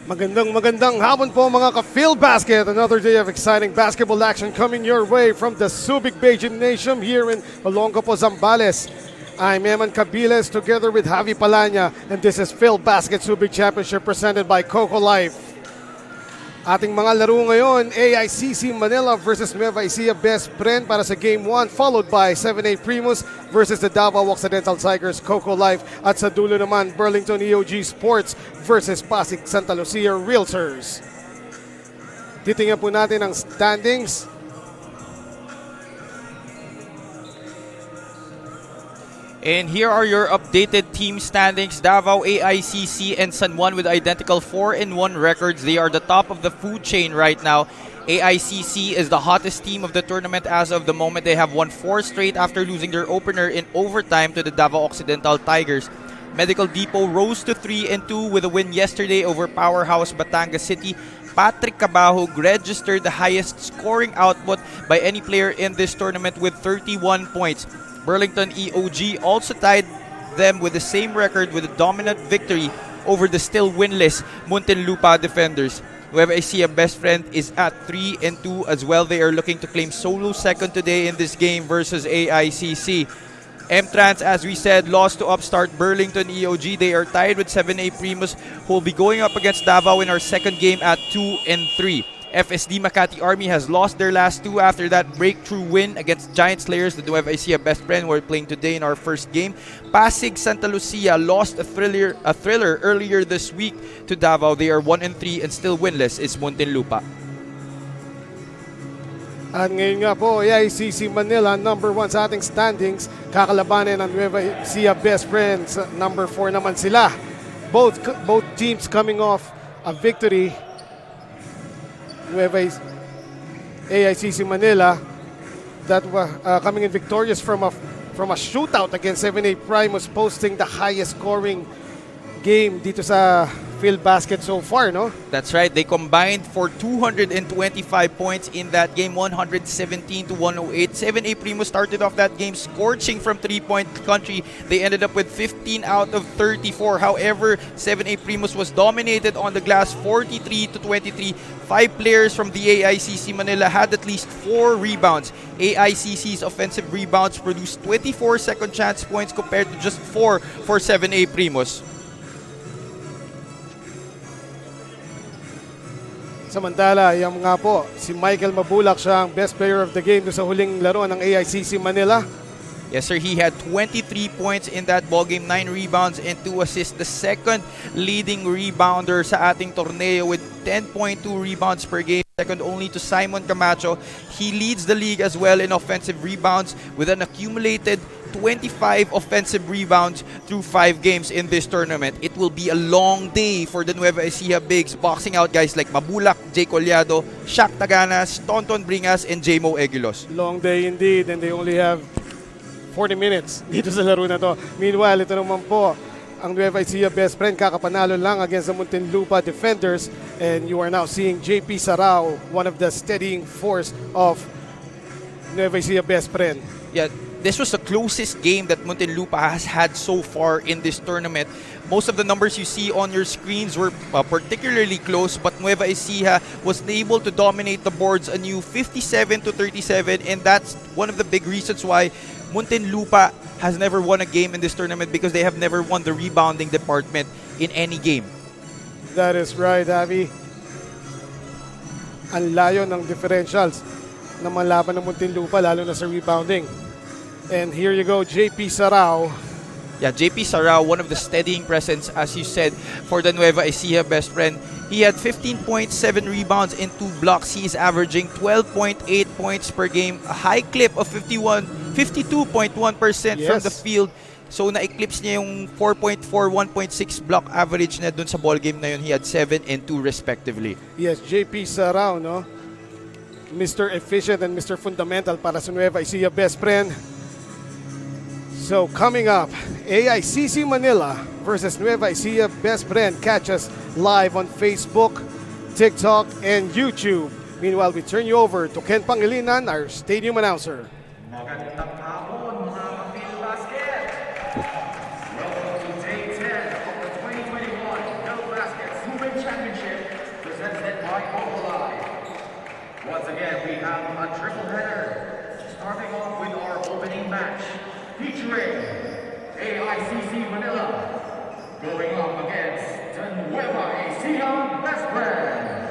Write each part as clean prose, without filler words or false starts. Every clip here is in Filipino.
Magandang hapon po mga ka-Filbasket. Another day of exciting basketball action coming your way from the Subic Bay Gymnasium here in Olongapo, Zambales. I'm Eman Cabiles together with Javi Palanya, and this is Filbasket Subic Championship presented by Coco Life. Ating mga laro ngayon, AICC Manila versus Nueva Ecija Bespren para sa Game 1, followed by 7A Primus versus the Davao Occidental Tigers Coco Life, at sa dulo naman Burlington EOG Sports versus Pasig Santa Lucia Realtors. Titingnan po natin ang standings. And here are your updated team standings. Davao, AICC, and San Juan with identical 4-1 records. They are the top of the food chain right now. AICC is the hottest team of the tournament as of the moment. They have won 4 straight after losing their opener in overtime to the Davao Occidental Tigers. Medical Depot rose to 3-2 with a win yesterday over Powerhouse Batangas City. Patrick Cabajo registered the highest scoring output by any player in this tournament with 31 points. Burlington EOG also tied them with the same record with a dominant victory over the still winless Muntinlupa defenders. Nueva Ecija Bespren is at 3-2 as well. They are looking to claim solo second today in this game versus AICC. M-Trans, as we said, lost to upstart Burlington EOG. They are tied with 7A Primus, who will be going up against Davao in our second game at 2-3. FSD Makati Army has lost their last 2 after that breakthrough win against Giant Slayers, the Nueva Ecija Bespren, who are playing today in our first game. Pasig Santa Lucia lost a thriller earlier this week to Davao. They are 1-3 and still winless is Muntinlupa. At ngayon nga po, AICC Manila, number 1 sa ating standings. Kakalabanin ang Nueva Ecija Bespren, number 4 naman sila. Both teams coming off a victory. Nueva AICC Manila that was coming in victorious from a shootout against 7A Primus, posting the highest scoring game dito sa Filbasket so far, no? That's right. They combined for 225 points in that game, 117 to 108. 7A Primus started off that game scorching from three-point country. They ended up with 15 out of 34. However, 7A Primus was dominated on the glass, 43 to 23. 5 players from the AICC Manila had at least 4 rebounds. AICC's offensive rebounds produced 24 second chance points compared to just 4 for 7A Primus. Samantala, yung nga po, si Michael Mabulak, siya ang best player of the game sa huling laro ng AICC Manila. Yes, sir. He had 23 points in that ballgame, 9 rebounds and 2 assists. The second leading rebounder sa ating torneo with 10.2 rebounds per game, second only to Simon Camacho. He leads the league as well in offensive rebounds with an accumulated 25 offensive rebounds through 5 games in this tournament. It will be a long day for the Nueva Ecija Bigs, boxing out guys like Mabulak, Jay Collado, Shaq Taganas, Tonton Bringas, and Jmo Eguilos. Long day indeed, and they only have 40 minutes dito sa laro na to. Meanwhile, ito naman po, ang Nueva Ecija Bespren kakapanalo lang against the Muntinlupa defenders, and you are now seeing JP Sarao, one of the steadying force of Nueva Ecija Bespren. Yeah, this was the closest game that Muntinlupa has had so far in this tournament. Most of the numbers you see on your screens were particularly close, but Nueva Ecija was able to dominate the boards anew, 57 to 37, and that's one of the big reasons why Muntinlupa has never won a game in this tournament, because they have never won the rebounding department in any game. That is right, Javi. Ang layo ng differentials na malaban ng Muntinlupa, lalo na sa rebounding. And here you go, JP Sarao. Yeah, JP Sarao, one of the steadying presence, as you said, for the Nueva Ecija Bespren. He had 15.7 rebounds and 2 blocks. He is averaging 12.8 points per game, a high clip of 52.1% from the field. So na-eclipse niya yung 4.4, 1.6 block average na dun sa ball game na yun. He had 7 and 2 respectively. Yes, JP Sarao, no? Mr. Efficient and Mr. Fundamental para sa Nueva Ecija Bespren. So coming up, AICC Manila versus Nueva Ecija Bespren. Catch us live on Facebook, TikTok, and YouTube. Meanwhile, we turn you over to Ken Pangilinan, our stadium announcer. Magandang hapon mga Filbasket! Welcome to day 10 of the 2021 Filbasket Subic Championship presented by Gabo. Once again, we have a triple header, starting off with our opening match, featuring AICC Manila, going up against the Nueva Ecija Bespren.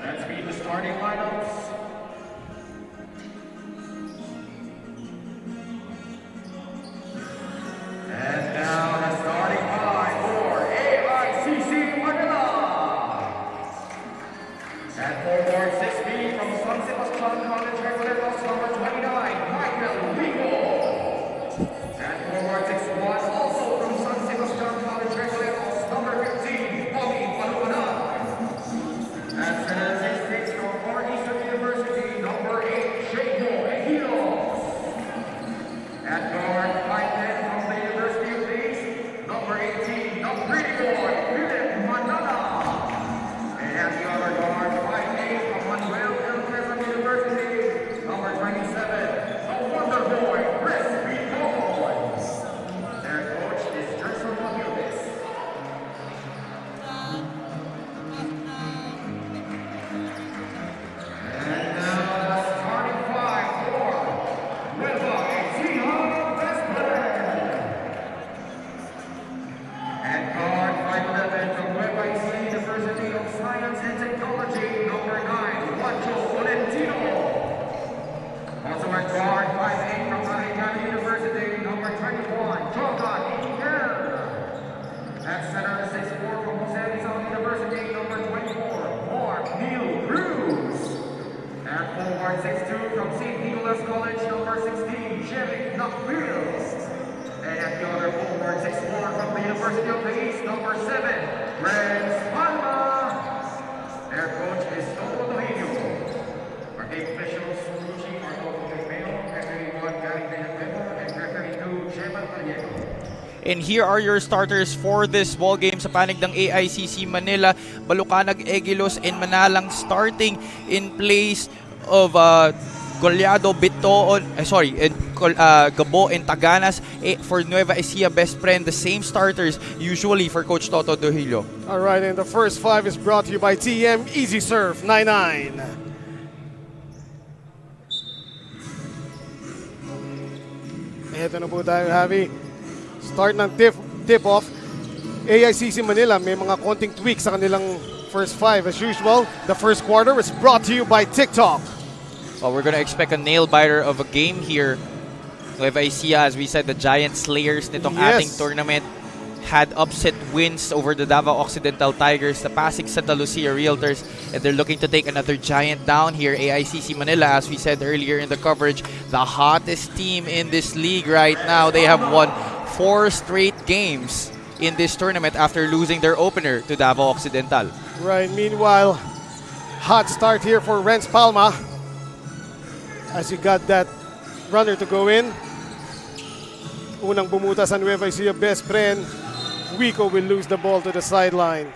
Let's meet the starting lineups. And now the starting five for AICC Manila. At forward 6 feet from San Sebastian College, Regulators, number 29, Michael Rico. At forward 6'1", also from San Sebastian College, Regulators, number 15, Bobby Palma. At center 6'6", from Far Eastern University, number 8, Jago Ejidos. At guard 5'10", from the University of the East, number 18, the pretty boy, Philip Manalang. And at the other guard, 5'8", from Manuel University, number 27, the wonder boy, Chris Bitoon. Their coach is Gerson Magulis. And now the starting five for Nueva Ecija Bespren. At guard 5'11", from Nueva Ecija University of Science and Technology, number 9, Juancho Valentino. Also at guard 5'8", from Manalang University, number 21, Joga Iker. At center 6'4", from Jose Rizal University, number 24, Mark Neil Cruz. At forward 6'2", from St. Nicholas College, number 16, Jerry Nakpils. And at the other forward 6'4", from the University of the East, number 7, James Palma. Their coach is Toto Dohino. Our game officials, Subic, Marco Mayo, referee 1, Gary Benedetto, and referee 2, James Martinez. And here are your starters for this ball game sa panig ng AICC Manila. Balucanag, Egilos, and Manalang starting in place of Goleado, Bitoon, and Gabo and Taganas. For Nueva Ecija Bespren, the same starters usually for Coach Toto Dohilo. All right, and the first five is brought to you by TM Easy Surf 99. Ito na po tayo, Javi. Start ng tip-off. AICC Manila, may mga konting tweaks sa kanilang first five. As usual, the first quarter is brought to you by TikTok. Well, we're going to expect a nail-biter of a game here. Nueva Ecija, as we said, the giant slayers nitong ating tournament, had upset wins over the Davao Occidental Tigers, the Pasig Santa Lucia Realtors, and they're looking to take another giant down here. AICC Manila, as we said earlier in the coverage, the hottest team in this league right now. They have won 4 straight games in this tournament after losing their opener to Davao Occidental. Right, meanwhile, hot start here for Renz Palma as he got that runner to go in. Unang bumuta sa Nueva Ecija Bespren. Wico will lose the ball to the sideline.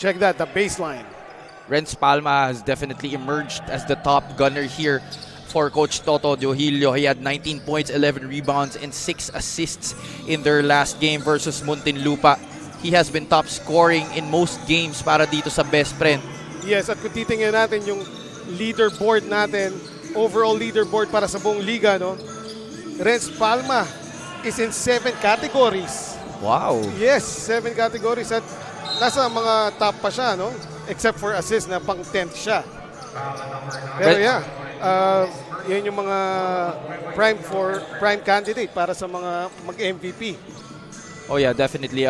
Check that, the baseline. Renz Palma has definitely emerged as the top gunner here for Coach Toto Dohilo. He had 19 points, 11 rebounds, and 6 assists in their last game versus Muntinlupa. He has been top scoring in most games para dito sa Bespren. Yes, at kung titingnan natin yung leaderboard natin, overall leaderboard para sa buong liga, no? Renz Palma is in 7 categories. Wow. Yes, 7 categories at nasa mga top pa siya, no? Except for assist na pang 10th siya. Pero yeah, yan yung mga prime candidate para sa mga mag-MVP. Oh yeah, definitely.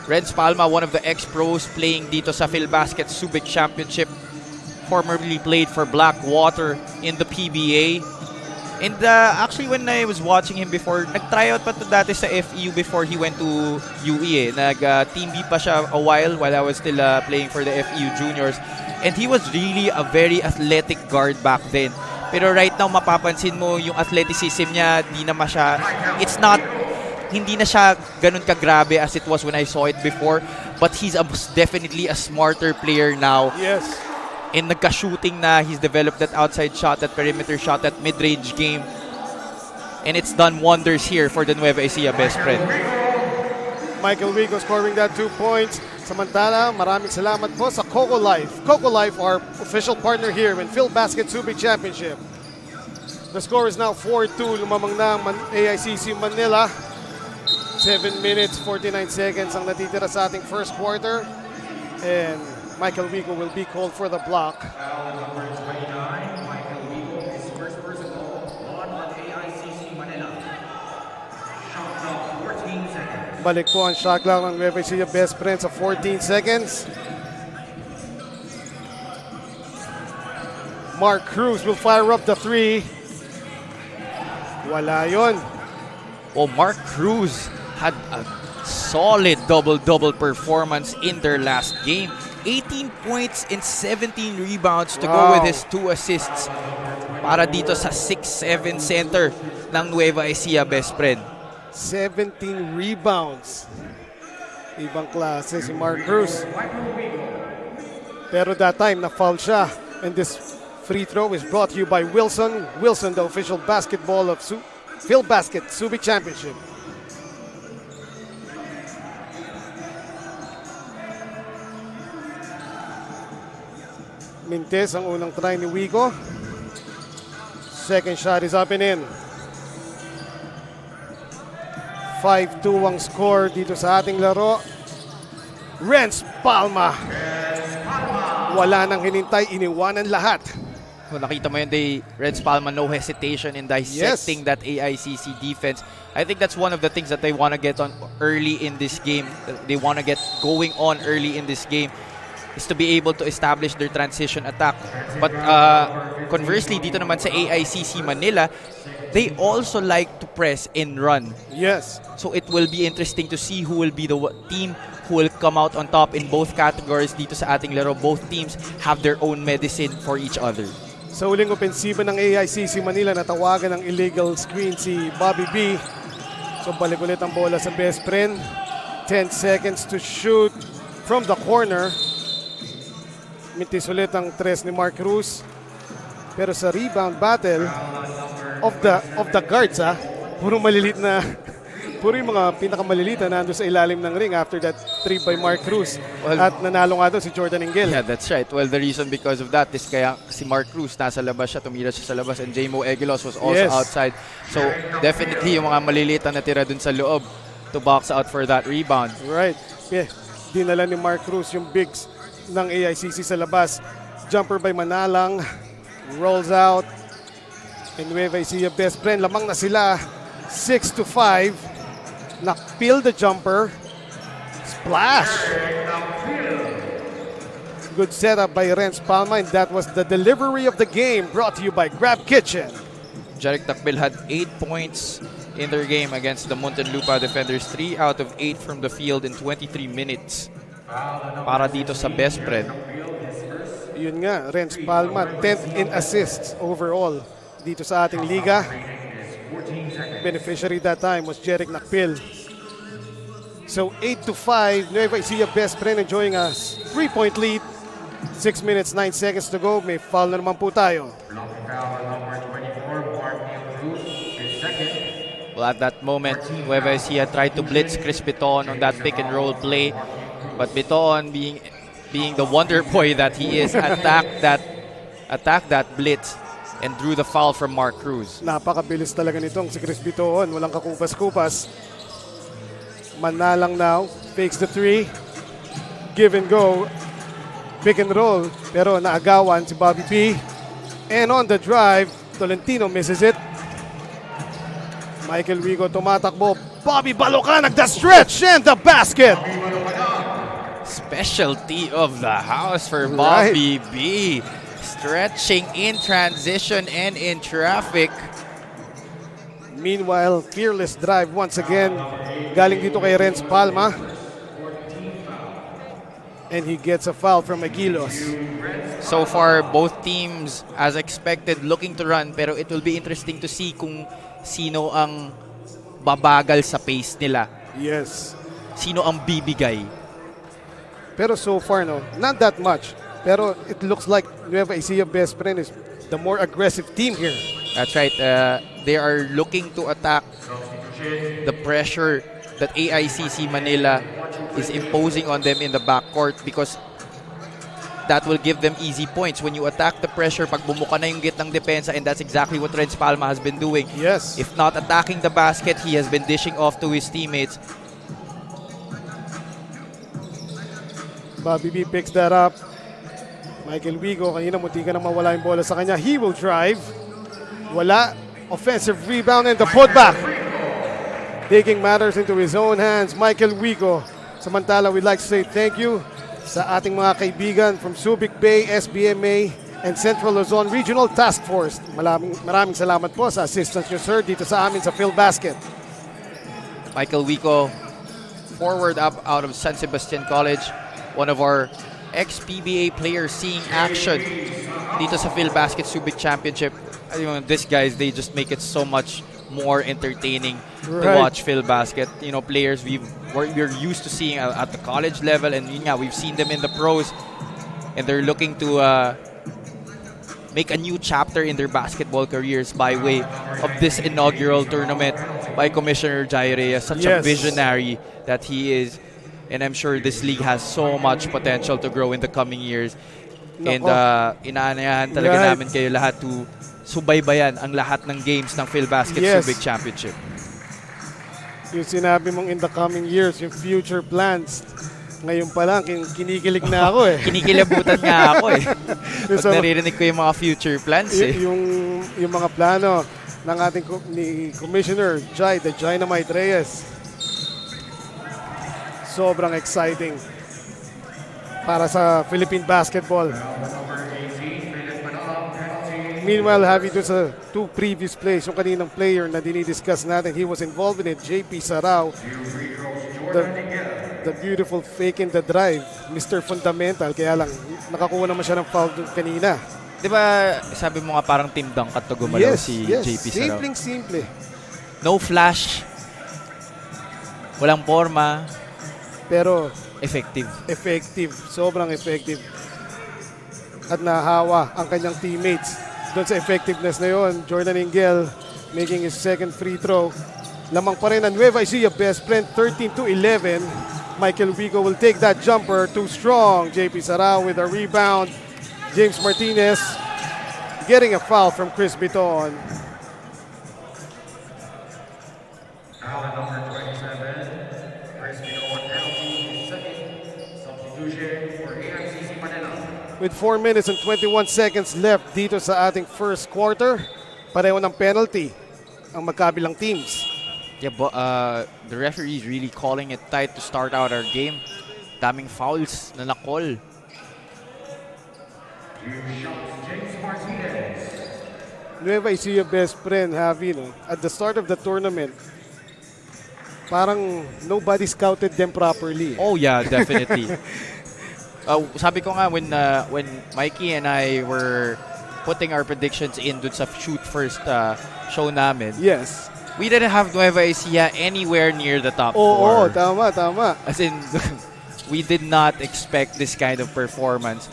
Renz Palma, one of the ex-pros playing dito sa Filbasket Subic Championship. Formerly played for Blackwater in the PBA. And actually, when I was watching him before, nag-tryout pa to dati sa FEU before he went to UE. Nag-team B pa siya a while I was still playing for the FEU Juniors. And he was really a very athletic guard back then. Pero right now, mapapansin mo yung athleticism niya, hindi na siya ganun kagrabe as it was when I saw it before. But he's definitely a smarter player now. Yes. And nagka-shooting na, he's developed that outside shot, that perimeter shot, that mid-range game. And it's done wonders here for the Nueva Ecija Bespren. Michael Wigo scoring that 2 points. Samantala, maraming salamat po sa Coco Life. Coco Life, our official partner here in Filbasket Subic Championship. The score is now 4-2. Lumamang na ang AICC Manila. 7 minutes, 49 seconds ang natitira sa ating first quarter. And Michael Wigo will be called for the block. Number 29, Michael Vigo is first person called on AICC Manila. Shot clock 14 seconds. Balik po ang shot clock ng Nueva Ecija Bespren sa 14 seconds. Mark Cruz will fire up the 3. Wala yun. Oh, Mark Cruz had a solid double-double performance in their last game. 18 points and 17 rebounds to go with his 2 assists para dito sa 6'7" center ng Nueva Ecija Bespren. 17 rebounds. Ibang klase si Mark Cruz. Pero that time, na-foul siya. And this free throw is brought to you by Wilson. Wilson, the official basketball of Filbasket Subic Championship. Mintes ang unang try ni Wigo. Second shot is up and in. 5-2 ang score dito sa ating laro. Renz Palma. Wala nang hinintay, iniwanan lahat. Kung nakita mo yun, Renz Palma, no hesitation in dissecting that AICC defense. I think that's one of the things that they want to get on early in this game. They want to get going on early in this game is to be able to establish their transition attack. But conversely, dito naman sa AICC Manila, they also like to press and run. Yes. So it will be interesting to see who will be the team who will come out on top in both categories dito sa ating laro. Both teams have their own medicine for each other. Sa uling opensiba ng AICC Manila, natawagan ng illegal screen si Bobby B. So balik ulit ang bola sa Bespren. 10 seconds to shoot from the corner. Mintis ulit ang 3 ni Mark Cruz. Pero sa rebound battle of the guards, puro malilit na, puro yung mga pinakamaliliit na nandun sa ilalim ng ring after that 3 by Mark Cruz. Well, at nanalo nga doon si Jordan Engel. Yeah, that's right. Well, the reason because of that is kaya si Mark Cruz nasa labas siya, tumira siya sa labas, and J-Mo Egilos was also outside. So definitely yung mga maliliit na natira dun sa loob to box out for that rebound. Right. Yeah. Dinala ni Mark Cruz yung bigs ng AICC sa labas. Jumper by Manalang. Rolls out. And Nueva Ecija Bespren, lamang na sila. 6-5. Nakpil the jumper. Splash! Good setup by Renz Palma, and that was the delivery of the game brought to you by Grab Kitchen. Jarek Takbil had 8 points in their game against the Muntinlupa defenders. 3 out of 8 from the field in 23 minutes. Para dito sa Bespren. Yun nga, Renz Palma, 10th in assists overall dito sa ating liga. Beneficiary that time was Jeric Nakpil. So 8-5, Nueva Ecija Bespren enjoying a 3-point lead. 6 minutes, 9 seconds to go. May foul na naman po tayo. Well, at that moment, Nueva Ecija tried to blitz Chris Bitoon on that pick and roll play. But Bitoon, being the wonder boy that he is, attacked that blitz and drew the foul from Mark Cruz. Napakabilis talaga nitong si Chris Bitoon. Walang kakupas-kupas. Manalang now, fakes the 3. Give and go. pick and roll, pero naagawan si Bobby P. And on the drive, Tolentino misses it. Michael Wigo tumatakbo. Bobby Balocan nagda-stretch and the basket. Specialty of the house for Bobby B. Stretching in transition and in traffic. Meanwhile, fearless drive once again. Galing dito kay Renz Palma. And he gets a foul from Aguilos. So far, both teams, as expected, looking to run. Pero it will be interesting to see kung sino ang babagal sa pace nila. Yes. Sino ang bibigay. Pero so far, no, not that much. Pero it looks like Nueva Ecija Bespren is the more aggressive team here. That's right. They are looking to attack the pressure that AICC Manila is imposing on them in the backcourt because that will give them easy points. When you attack the pressure, pag bumuka na yung gitnang depensa, and that's exactly what Renz Palma has been doing. Yes. If not attacking the basket, he has been dishing off to his teammates. Bobby B picks that up. Michael Wigo, kanina munti ka na mawala yung bola sa kanya. He will drive. Wala. Offensive rebound and the putback. Taking matters into his own hands, Michael Wigo. Samantala, we'd like to say thank you sa ating mga kaibigan from Subic Bay, SBMA, and Central Luzon Regional Task Force. Maraming salamat po sa assistance nyo, sir, dito sa amin sa Filbasket. Michael Wico, forward up out of San Sebastian College, one of our ex-PBA players seeing action dito sa Filbasket Subic Championship. You know, these guys, they just make it so much more entertaining to watch Filbasket. You know, players we're used to seeing at the college level, and yeah, we've seen them in the pros, and they're looking to make a new chapter in their basketball careers by way of this inaugural tournament by Commissioner Jai Reyes, such a visionary that he is. And I'm sure this league has so much potential to grow in the coming years. And inaanayahan talaga namin kayo lahat to subaybayan ang lahat ng games ng Filbasket Subic Championship. Yung sinabi mong in the coming years, yung future plans, ngayon pa lang, kinikilig na ako eh. Kinikilabutan nga ako eh. Pag naririnig ko yung mga future plans eh. Yung mga plano ng ating ni Commissioner Jai, the Dynamite Reyes. Sobrang exciting para sa Philippine basketball. Meanwhile, happy doon sa two previous plays, yung kaninang player na dinidiscuss natin, he was involved in it, JP Sarao. The beautiful fake in the drive, Mr. Fundamental, kaya lang nakakuha naman siya ng foul doon kanina. Di ba sabi mo nga parang team dunk at gumalaw si JP Sarao? Simple. No flash, walang forma, pero effective. Sobrang effective. At nahawa ang kanyang teammates. Doon sa effectiveness na yon, Jordan Ingel making his second free throw. Lamang pa rin ang Nueva Ecija Bespren, 13-11. Michael Wigo will take that jumper, too strong. JP Sarao with a rebound. James Martinez getting a foul from Chris Bitoon. Foul number 27, Chris Bitoon, penalty, second substitution for AICC Manila. With 4 minutes and 21 seconds left dito sa ating first quarter, pareho ng penalty ang magkabilang teams. Yeah, but the referee is really calling it tight to start out our game. Daming fouls na na-call. James Martinez. Nueva Ecija Bespren at the start of the tournament, parang nobody scouted them properly. Oh yeah, definitely. Sabi ko nga when Mikey and I were putting our predictions in dun sa shoot first show namin. Yes. We didn't have Nueva Ecija anywhere near the top four. four. Tama. As in, we did not expect this kind of performance.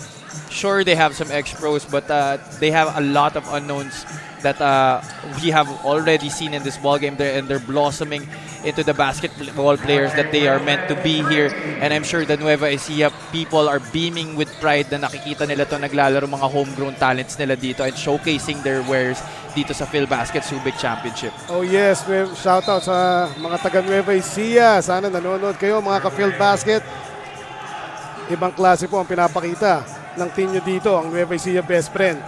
Sure, they have some ex-pros, but they have a lot of unknowns that we have already seen in this ballgame, and they're blossoming into the basketball players that they are meant to be here. And I'm sure the Nueva Ecija people are beaming with pride na nakikita nila to naglalaro mga homegrown talents nila dito and showcasing their wares dito sa Filbasket Subic Championship. Oh yes, shout out sa mga taga Nueva Ecija. Sana nanonood kayo mga ka-Filbasket. Ibang klase po ang pinapakita ng team nyo dito, ang Nueva Ecija Bespren.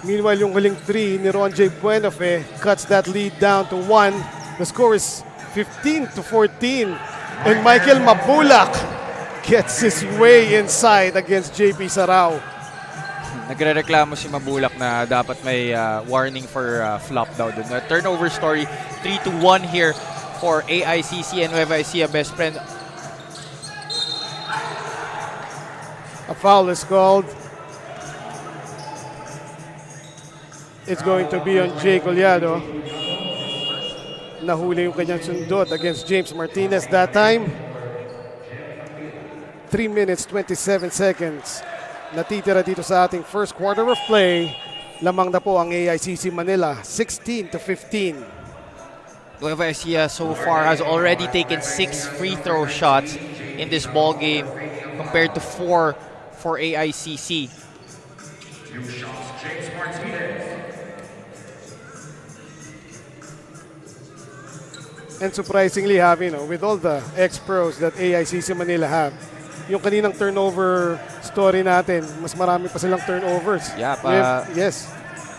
Meanwhile, yung huling 3 ni Ronjay Buenafe cuts that lead down to 1. The score is 15-14. And Michael Mabulak gets his way inside against JP Sarao. Nagre-reklamo si Mabulak na dapat may warning for flop daw dun. Turnover story, 3-1 here for AICC and Nueva Ecija Bespren. A foul is called. It's going to be on Jay Collado. Nahuli yung kanyang sundot against James Martinez that time. 3 minutes, 27 seconds. Natitira dito sa ating first quarter of play. Lamang na po ang AICC Manila, 16-15. Nueva Ecija so far has already taken 6 free throw shots in this ball game compared to 4 for AICC. New shots, James Martinez. And surprisingly, with all the ex-pros that AICC Manila have, yung kaninang turnover story natin, mas marami pa silang turnovers. Yeah, yes.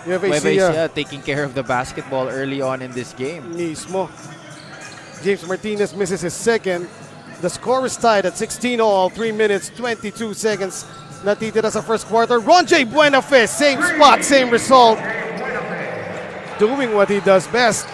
Nueva Ecija taking care of the basketball early on in this game. Mismo. James Martinez misses his second. The score is tied at 16-all, 3 minutes, 22 seconds. Natitira sa first quarter. Ronjay Buenafe, same spot, same result. Doing what he does best.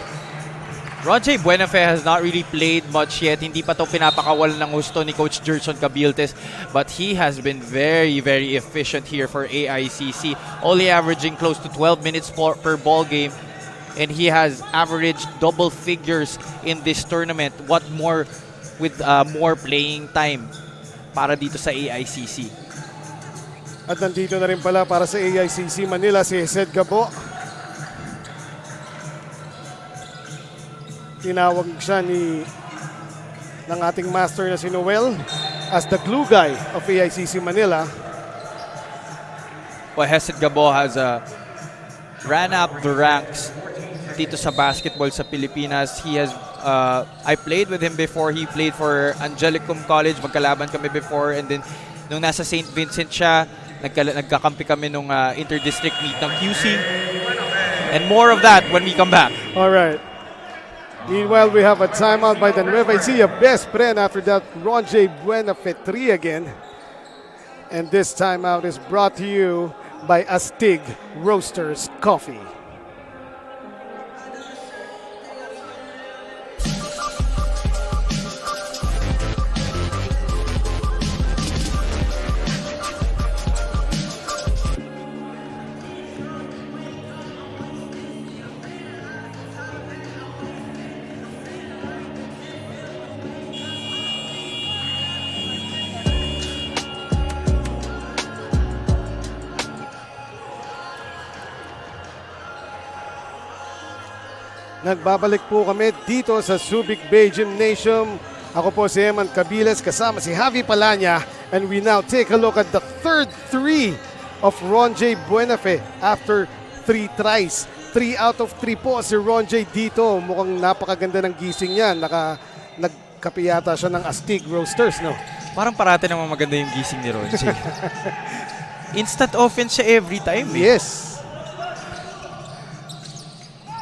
Ronjay Buenafe has not really played much yet. Hindi pa to pinapakawalan ng gusto ni Coach Gerson Cabiltes. But he has been very, very efficient here for AICC. Only averaging close to 12 minutes per ball game. And he has averaged double figures in this tournament. What more with more playing time para dito sa AICC. At nandito na rin pala para sa AICC Manila si Hesed Gabo. Tinawag siya ng ating master na si Noel as the glue guy of AICC Manila. Well, Hesed Gabo has ran up the ranks dito sa basketball sa Pilipinas. He has I played with him before. He played for Angelicum College. Magkalaban kami before, and then nung nasa St. Vincent siya, nagkakampi kami nung inter-district meet ng QC. And more of that when we come back. All right. Meanwhile, we have a timeout by the Nueva Ecija Bespren. After that, Ronjay Buenafe 3 again. And this timeout is brought to you by Astig Roasters Coffee. Nagbabalik po kami dito sa Subic Bay Gymnasium. Ako po si Eman Cabiles kasama si Javi Palanya, and we now take a look at the third 3 of Ronjay Buenafe after 3 tries. 3 out of 3 po si Ronjay dito. Mukhang napakaganda ng gising niya. Nagkape yata siya ng Astig Roasters, no? Parang parati namang maganda yung gising ni Ronjay. Instant offense siya every time. Yes.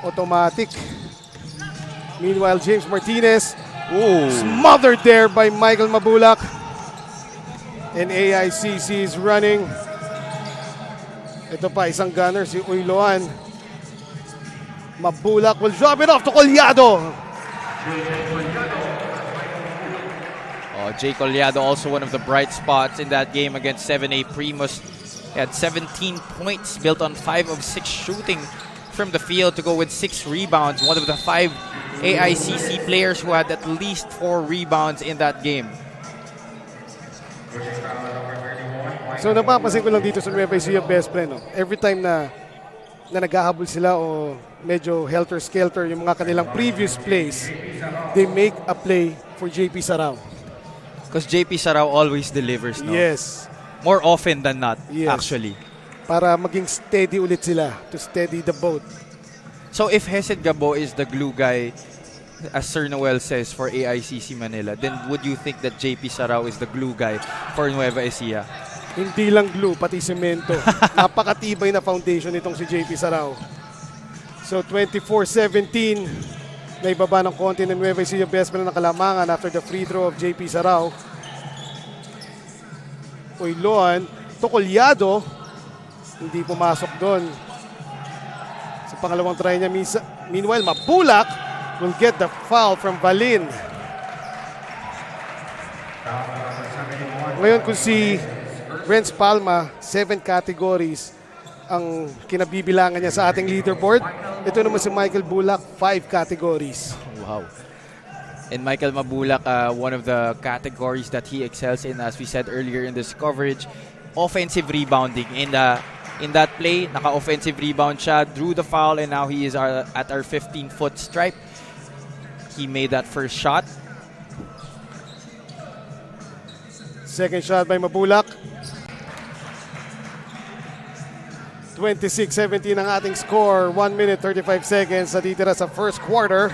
Automatic. Meanwhile, James Martinez smothered there by Michael Mabulak. And AICC is running. Ito pa, isang gunner, si Uyloan. Mabulak will drop it off to Collado. Jay Collado also one of the bright spots in that game against 7A Primus. He had 17 points, built on 5 of 6 shooting from the field to go with 6 rebounds. One of the 5 AICC players who had at least 4 rebounds in that game. So napapansin ko lang dito sa Nueva Ecija Bespren, no? Every time na naghahabol sila o medyo helter-skelter yung mga kanilang previous plays, they make a play for JP Sarao. Because JP Sarao always delivers, no? Yes. More often than not, yes, actually. Para maging steady ulit sila, to steady the boat. So if Hesed Gabo is the glue guy, as Sir Noel says, for AICC Manila, then would you think that JP Sarao is the glue guy for Nueva Ecija? Hindi lang glue, pati semento. Napakatibay na foundation nitong si JP Sarao. So 24-17, naibaba ng konti ng Nueva Ecija Bespren na kalamangan after the free throw of JP Sarao. Uyloan, Tukolyado, hindi pumasok doon. Sa pangalawang try niya, meanwhile, Mabulak will get the foul from Valin. Ngayon kung si Renz Palma, 7 categories ang kinabibilangan niya sa ating leaderboard. Ito naman si Michael Bulak, 5 categories. Wow. And Michael Mabulak, one of the categories that he excels in, as we said earlier in this coverage, offensive rebounding. In that play, naka-offensive rebound siya, drew the foul, and now he is at our 15-foot stripe. He made that first shot. Second shot by Mabulak. 26-17 ang ating score. 1 minute 35 seconds na titira sa first quarter.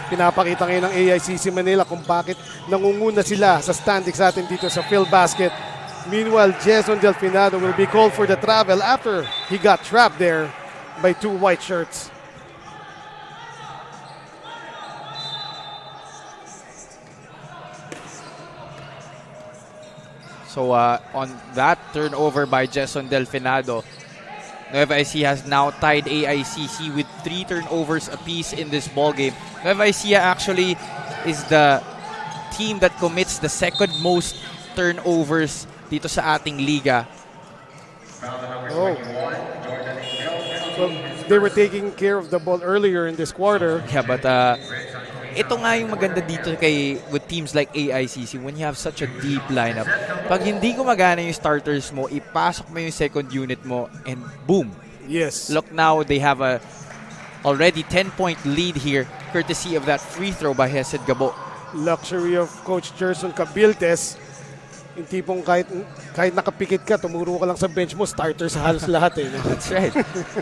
Pinapakita ngayon ng AICC Manila kung bakit nangunguna sila sa standings natin dito sa Filbasket. Meanwhile, Jason Delfinado will be called for the travel after he got trapped there by 2 white shirts. So on that turnover by Jason Delfinado, Nueva Ecija has now tied AICC with 3 turnovers apiece in this ball game. Nueva Ecija actually is the team that commits the second most turnovers dito sa ating liga. Oh. Well, they were taking care of the ball earlier in this quarter. Yeah, but ito nga yung maganda dito with teams like AICC when you have such a deep lineup. Pag hindi gumagana yung starters mo, ipasok mo yung second unit mo and boom. Yes. Look now, they have a already 10-point lead here courtesy of that free throw by Hesed Gabo. Luxury of Coach Gerson Cabiltes. Yung tipong kahit nakapikit ka, tumuro ka lang sa bench mo, starters halos lahat eh. No? That's right.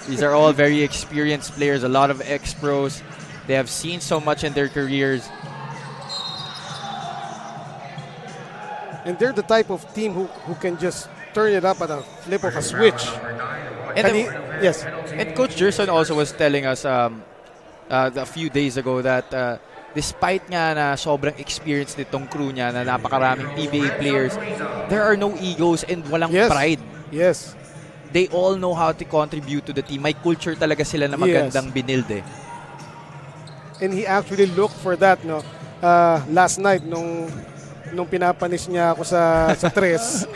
These are all very experienced players, a lot of ex-pros. They have seen so much in their careers. And they're the type of team who can just turn it up at a flip of a switch. And yes. And Coach Gerson also was telling us a few days ago that despite nga na sobrang experience nitong crew niya na napakaraming PBA players, there are no egos and walang pride. Yes. They all know how to contribute to the team. May culture talaga sila na magandang binild eh. And he actually looked for that, no? Last night nung pinapanis niya ako sa tres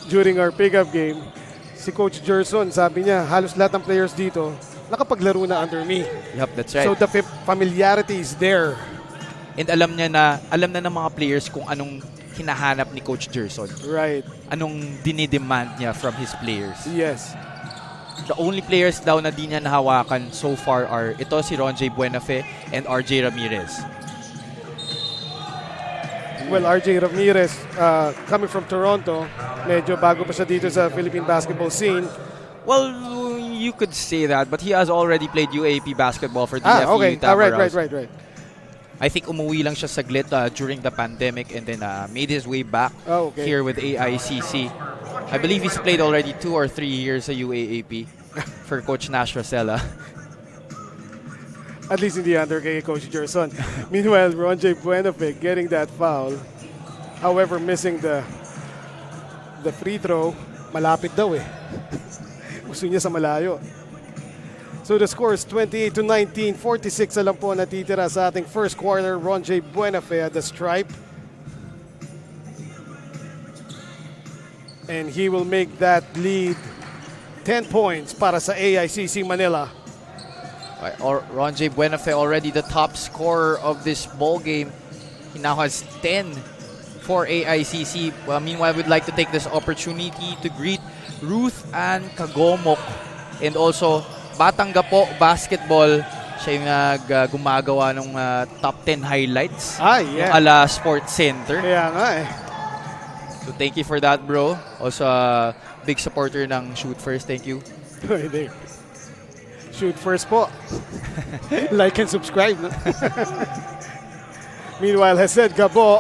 during our pickup game, si Coach Gerson, sabi niya, halos lahat ng players dito nakapaglaro na under me. Yep, that's right. So the familiarity is there. And alam na ng mga players kung anong hinahanap ni Coach Gerson. Right. Anong dinidemand niya from his players. Yes. The only players daw na di niya nahawakan so far are ito si Ronjay Buenafe and RJ Ramirez. Well, RJ Ramirez, coming from Toronto, medyo bago pa siya dito sa Philippine basketball scene. Well, you could say that, but he has already played UAP basketball for DFU. Okay. Right. I think umuwi lang siya saglit during the pandemic and then made his way back here with AICC. I believe he's played already 2 or 3 years sa UAAP for Coach Nash Rosella. At least hindi under kay Coach Gerson. Meanwhile, Ronjay Buenafe getting that foul. However, missing the free throw. Malapit daw eh. Gusto niya sa malayo. So the score is 28-19. 46 na lang po natitira sa ating first quarter. Ronjay Buenafe at the stripe. And he will make that lead 10 points para sa AICC Manila. Ronjay Buenafe already the top scorer of this ball game. He now has 10 for AICC. Meanwhile, we'd like to take this opportunity to greet Ruth Ann Kagomok and also Batang Gapo Basketball. Siya yung gumagawa ng top 10 highlights. Yung ala Sports Center. Kaya nga eh. So thank you for that, bro. Also a big supporter ng Shoot First. Thank you. Shoot First po. Like and subscribe. No? Meanwhile, Hesed Gabo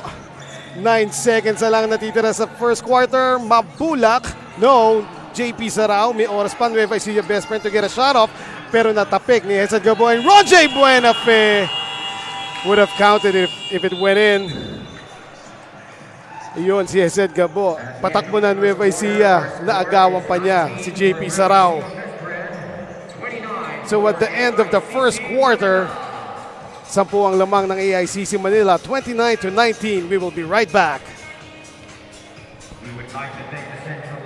9 seconds na lang natitira sa first quarter. Mabulak. No, JP Sarao. May oras pa. Nueva Ecija Bespren to get a shot off. Pero natapik ni Hesed Gabo. And Ronjay Buenafe would have counted if it went in. Iyon si Hesed Gabo. Patakbo na Nueva Ecija. Naagawan pa niya si JP Sarao. So at the end of the first quarter, 10 ang lamang ng AICC Manila, 29-19. We will be right back. We would like to thank the Central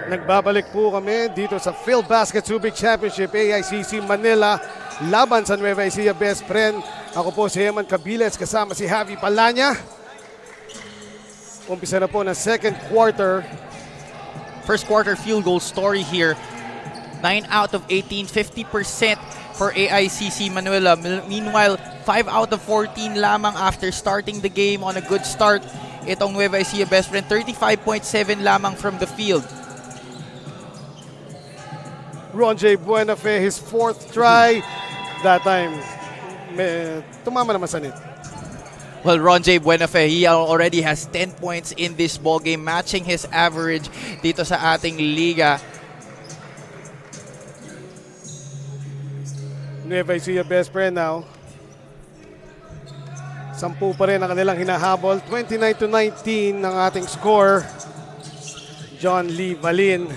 Nagbabalik po kami dito sa Filbasket Subic Championship AICC Manila laban sa Nueva Ecija Bespren. Ako po si Eman Cabiles kasama si Javi Palanya. Umpisa na po ng second quarter. First quarter field goal story here. 9 out of 18, 50% for AICC Manila. Meanwhile, 5 out of 14 lamang after starting the game on a good start. Itong Nueva Ecija Bespren, 35.7 lamang from the field. Ronjay Buenafe, his fourth try. That time, tumama naman sa net. Well, Ronjay Buenafe, he already has 10 points in this ball game, matching his average dito sa ating liga. Nueva Ecija Bespren now. 10 pa rin ang kanilang hinahabol. 29-19 ang ating score. John Lee Valin.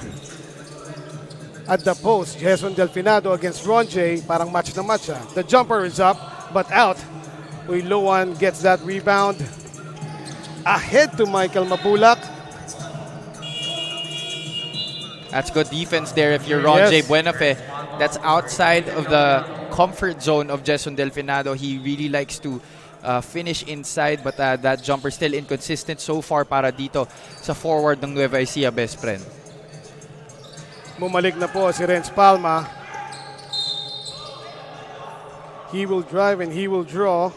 At the post, Jason Delfinado against Ronjay. Parang match na match. The jumper is up, but out. Uiloan gets that rebound. Ahead to Michael Mabulak. That's good defense there if you're Ronjay Buenafe. That's outside of the comfort zone of Jason Delfinado. He really likes to finish inside, but that jumper still inconsistent so far para dito sa forward ng Nueva Ecija Bespren. Bumalik na po si Renz Palma. He will drive and he will draw.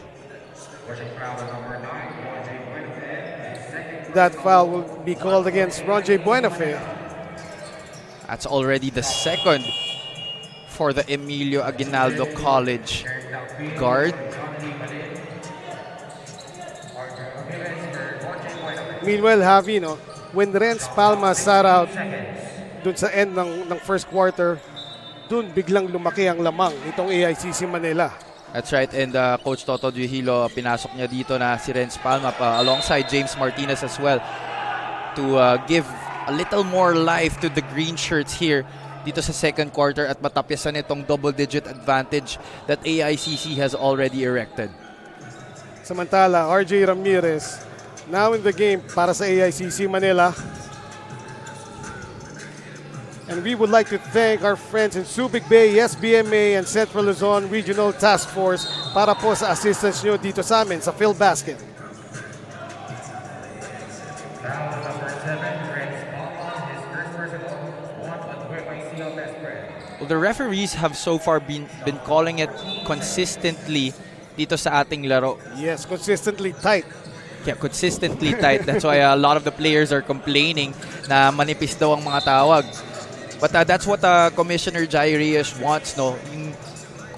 That foul will be called against Ronjay Buenafe. That's already the second for the Emilio Aguinaldo College guard. Meanwhile, Javi, no, when Renz Palma sat out dun sa end ng first quarter, dun biglang lumaki ang lamang itong AICC Manila. That's right, and Coach Toto Duhilo, pinasok niya dito na si Renz Palma alongside James Martinez as well to give a little more life to the green shirts here dito sa second quarter at matapyasan itong double-digit advantage that AICC has already erected. Samantala, RJ Ramirez now in the game para sa AICC Manila. And we would like to thank our friends in Subic Bay, SBMA, and Central Luzon Regional Task Force para po sa assistance nyo dito sa amin sa Filbasket. Well, the referees have so far been calling it consistently dito sa ating laro. Yes, consistently tight. Yeah, consistently tight. That's why a lot of the players are complaining na manipis daw ang mga tawag. But that's what Commissioner Jai Reyes wants, no? Yung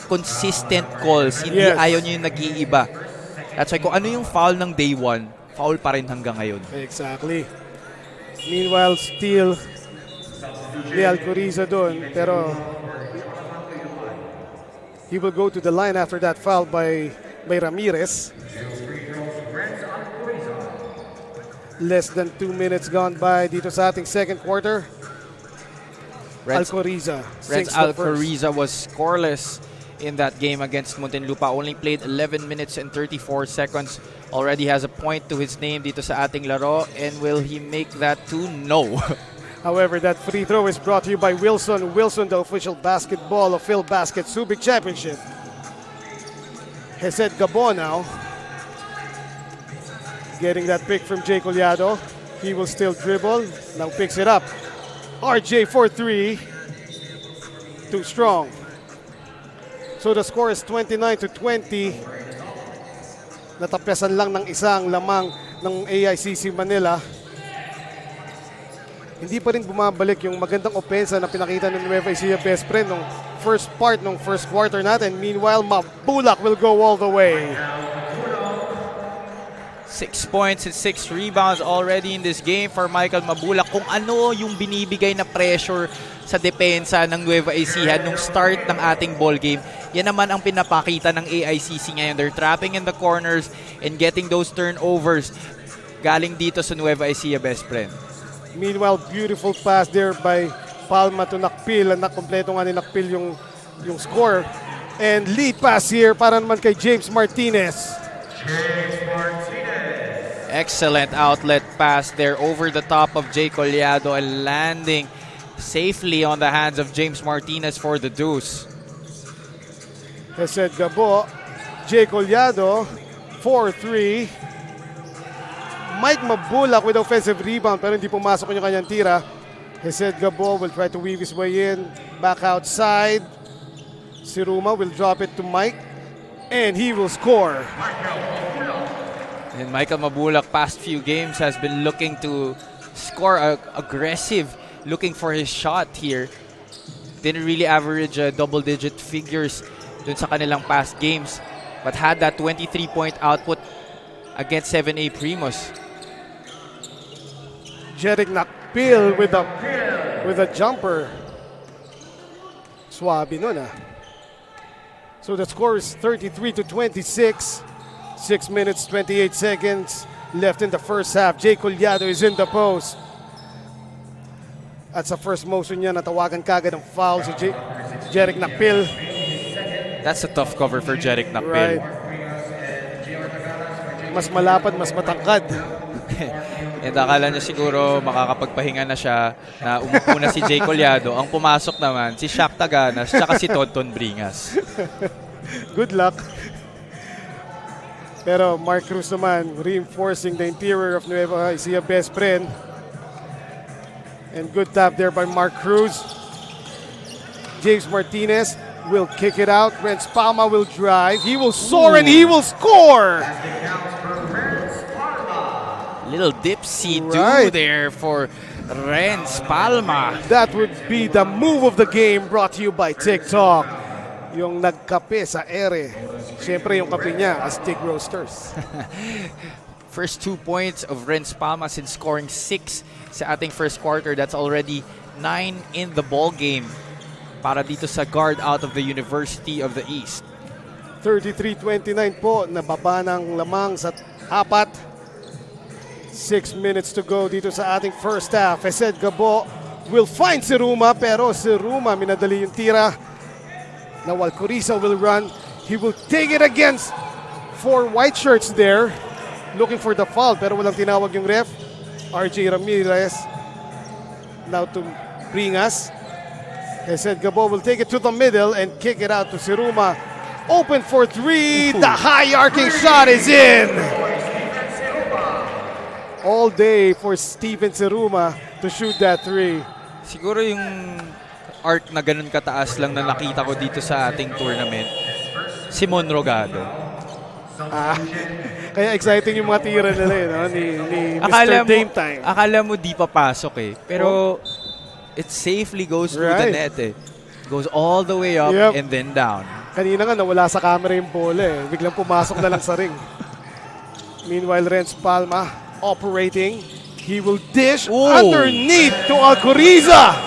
consistent calls. Hindi ayaw niyo yung nag-iiba. That's why kung ano yung foul ng day one, foul pa rin hanggang ngayon. Exactly. Meanwhile, still, may Alcoriza doon. Pero he will go to the line after that foul by Ramirez. Less than 2 minutes gone by dito sa ating second quarter. Renz Alcoriza sinks the first. Alcoriza was scoreless in that game against Muntinlupa. Only played 11 minutes and 34 seconds. Already has a point to his name dito sa ating laro. And will he make that too? No. However, that free throw is brought to you by Wilson. Wilson, the official basketball of Filbasket Subic Championship. Hesed Gabo now. Getting that pick from Jay Collado. He will still dribble. Now picks it up. RJ for 3. Too strong. So the score is 29-20. Natapesan lang ng isang lamang ng AICC Manila. Hindi pa rin bumabalik yung magandang opensa na pinakita ng Nueva Ecija Bespren nung first part ng first quarter natin. Meanwhile, Mabulak will go all the way. 6 points and 6 rebounds already in this game for Michael Mabulak. Kung ano yung binibigay na pressure sa depensa ng Nueva Ecija nung start ng ating ball game, yan naman ang pinapakita ng AICC ngayon. They're trapping in the corners and getting those turnovers galing dito sa Nueva Ecija Bespren. Meanwhile, beautiful pass there by Palma to Nakpil. Nakompleto nga ni Nakpil yung score. And lead pass here para naman kay James Martinez. Excellent outlet pass there over the top of Jay Collado and landing safely on the hands of James Martinez for the deuce. Hesed Gabo, Jay Collado, 4-3. Mike Mabulak with offensive rebound pero hindi pumasok yung kanyang tira. Hesed Gabo will try to weave his way in. Back outside. Siruma will drop it to Mike. And he will score. And Michael Mabulak past few games has been looking to score aggressive, looking for his shot here. Didn't really average double-digit figures dun sa kanilang past games, but had that 23-point output against 7A Primos. Jerick Nakpil with a jumper. Swabe nun ah. So the score is 33-26. 6 minutes, 28 seconds left in the first half. Jay Collado is in the post. At sa first motion niya, natawagan kagad ng foul si Jerick Nakpil. That's a tough cover for Jerick Nakpil. Right. Mas malapad, mas matangkad. And akala niya siguro makakapagpahinga na siya na umupo na si Jay Collado. Ang pumasok naman, si Shaq Taganas tsaka si Tonton Bringas. Good luck. Pero Mark Cruz naman reinforcing the interior of Nueva Ecija Bespren. And good tap there by Mark Cruz. James Martinez will kick it out. Renz Palma will drive. He will soar and he will score! Little dipsy-do there for Renz Palma. That would be the move of the game brought to you by TikTok. Yung nagkape sa ere. Siyempre yung kape niya, Aztec Roasters. First 2 points of Renz Palma since scoring 6 sa ating first quarter. That's already 9 in the ball game para dito sa guard out of the University of the East. 33-29 po, nababa ng lamang sa 4. 6 minutes to go dito sa ating first half. Hesed Gabo will find Siruma pero Siruma minadali yung tira. Now Alcoriza will run. He will take it against 4 white shirts there. Looking for the foul pero walang tinawag yung ref. RJ Ramirez now to Bringas. Hesed Gabo will take it to the middle and kick it out to Siruma. Open for 3. The high arcing shot is in. All day for Steven Siruma to shoot that 3. Siguro yung arc na ganun kataas lang na nakita ko dito sa ating tournament, Simon Rogado. Kaya exciting yung mga tira nila ni Mr. Dame Time. Akala mo di papasok eh. Pero it safely goes through the net eh. Goes all the way up and then down. Kanina nga nawala sa camera yung bola eh. Biglang pumasok na lang sa ring. Meanwhile, Renz Palma operating. He will dish underneath to Alcoriza.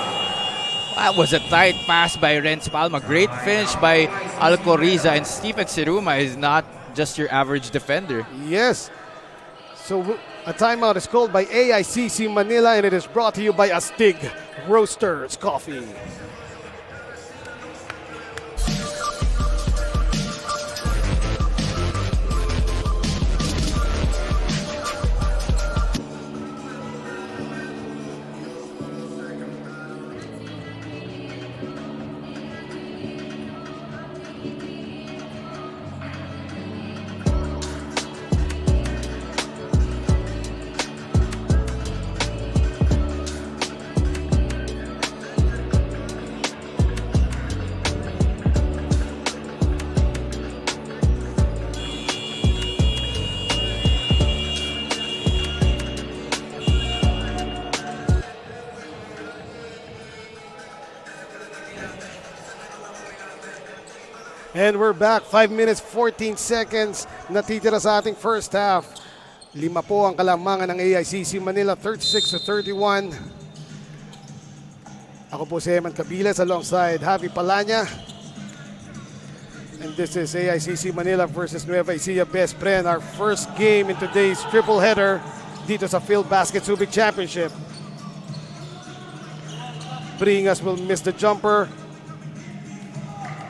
That was a tight pass by Renz Palma. Great finish by Alcoriza. And Stephen Siruma is not just your average defender. Yes. So A timeout is called by AICC Manila, and it is brought to you by Astig Roasters Coffee. And we're back. 5 minutes, 14 seconds natitira sa ating first half. 5 po ang kalamangan ng AICC Manila, 36-31. Ako po si Eman Cabiles alongside Javi Palanya. And this is AICC Manila versus Nueva Ecija Bespren, our first game in today's triple header dito sa Filbasket Subic Championship. Bringas will miss the jumper.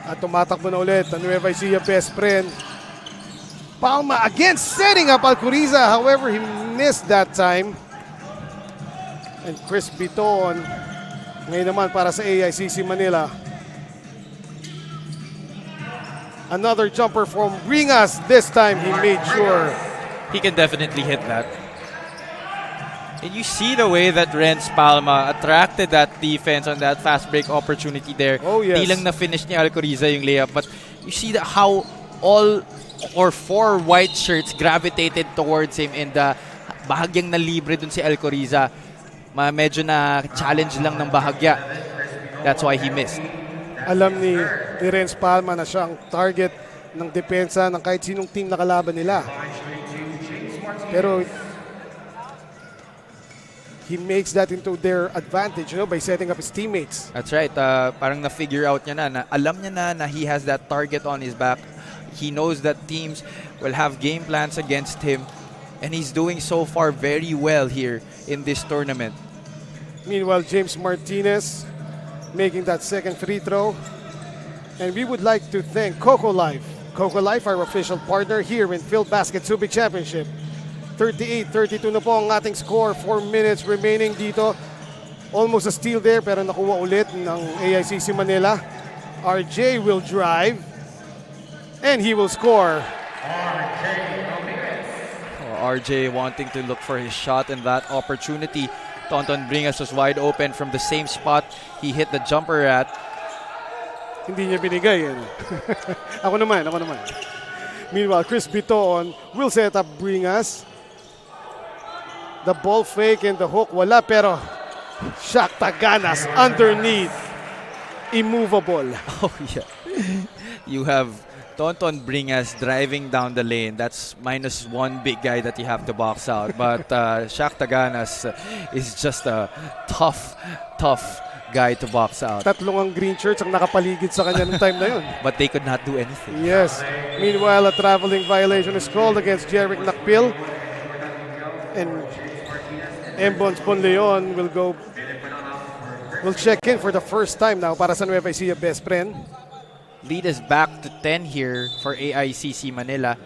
At tumatakbo na ulit ang Nueva Ecija Bespren. Palma again setting up Alcoriza. However, he missed that time. And Bitoon ngayon naman para sa AICC Manila. Another jumper from Bringas. This time he made sure. He can definitely hit that. And you see the way that Renz Palma attracted that defense on that fast break opportunity there. Oh, yes. Di lang na-finish ni Alcoriza yung layup. But you see how all or 4 white shirts gravitated towards him, and bahagyang na libre dun si Alcoriza. Medyo na challenge lang ng bahagya. That's why he missed. Alam ni Renz Palma na siya ang target ng depensa ng kahit sinong team na kalaban nila. Pero he makes that into their advantage, by setting up his teammates. That's right. Parang na-figure out niya na alam niya na he has that target on his back. He knows that teams will have game plans against him, and he's doing so far very well here in this tournament. Meanwhile, James Martinez making that second free throw. And we would like to thank Coco Life. Coco Life, our official partner here in Filbasket Subic Championship. 38-32 na po ang ating score. 4 minutes remaining dito. Almost a steal there, pero nakuha ulit ng AICC Manila. RJ will drive, and he will score. RJ wanting to look for his shot in that opportunity. Tonton Bringas was wide open from the same spot he hit the jumper at. Hindi niya binigay. Ako naman. Meanwhile, Bitoon will set up Bringas. The ball fake and the hook, wala, pero Shaq Taganas underneath. Immovable. Oh, yeah. You have Tonton Bringas driving down the lane. That's -1 big guy that you have to box out. But Shaq Taganas is just a tough guy to box out. Tatlong ang green shirts ang nakapaligid sa kanya noong time na yun. But they could not do anything. Yes. Meanwhile, a traveling violation is called against Jeric Nakpil. And Embons Ponleon will check in for the first time now para sa Nueva Ecija Bespren. Lead is back to 10 here for AICC Manila.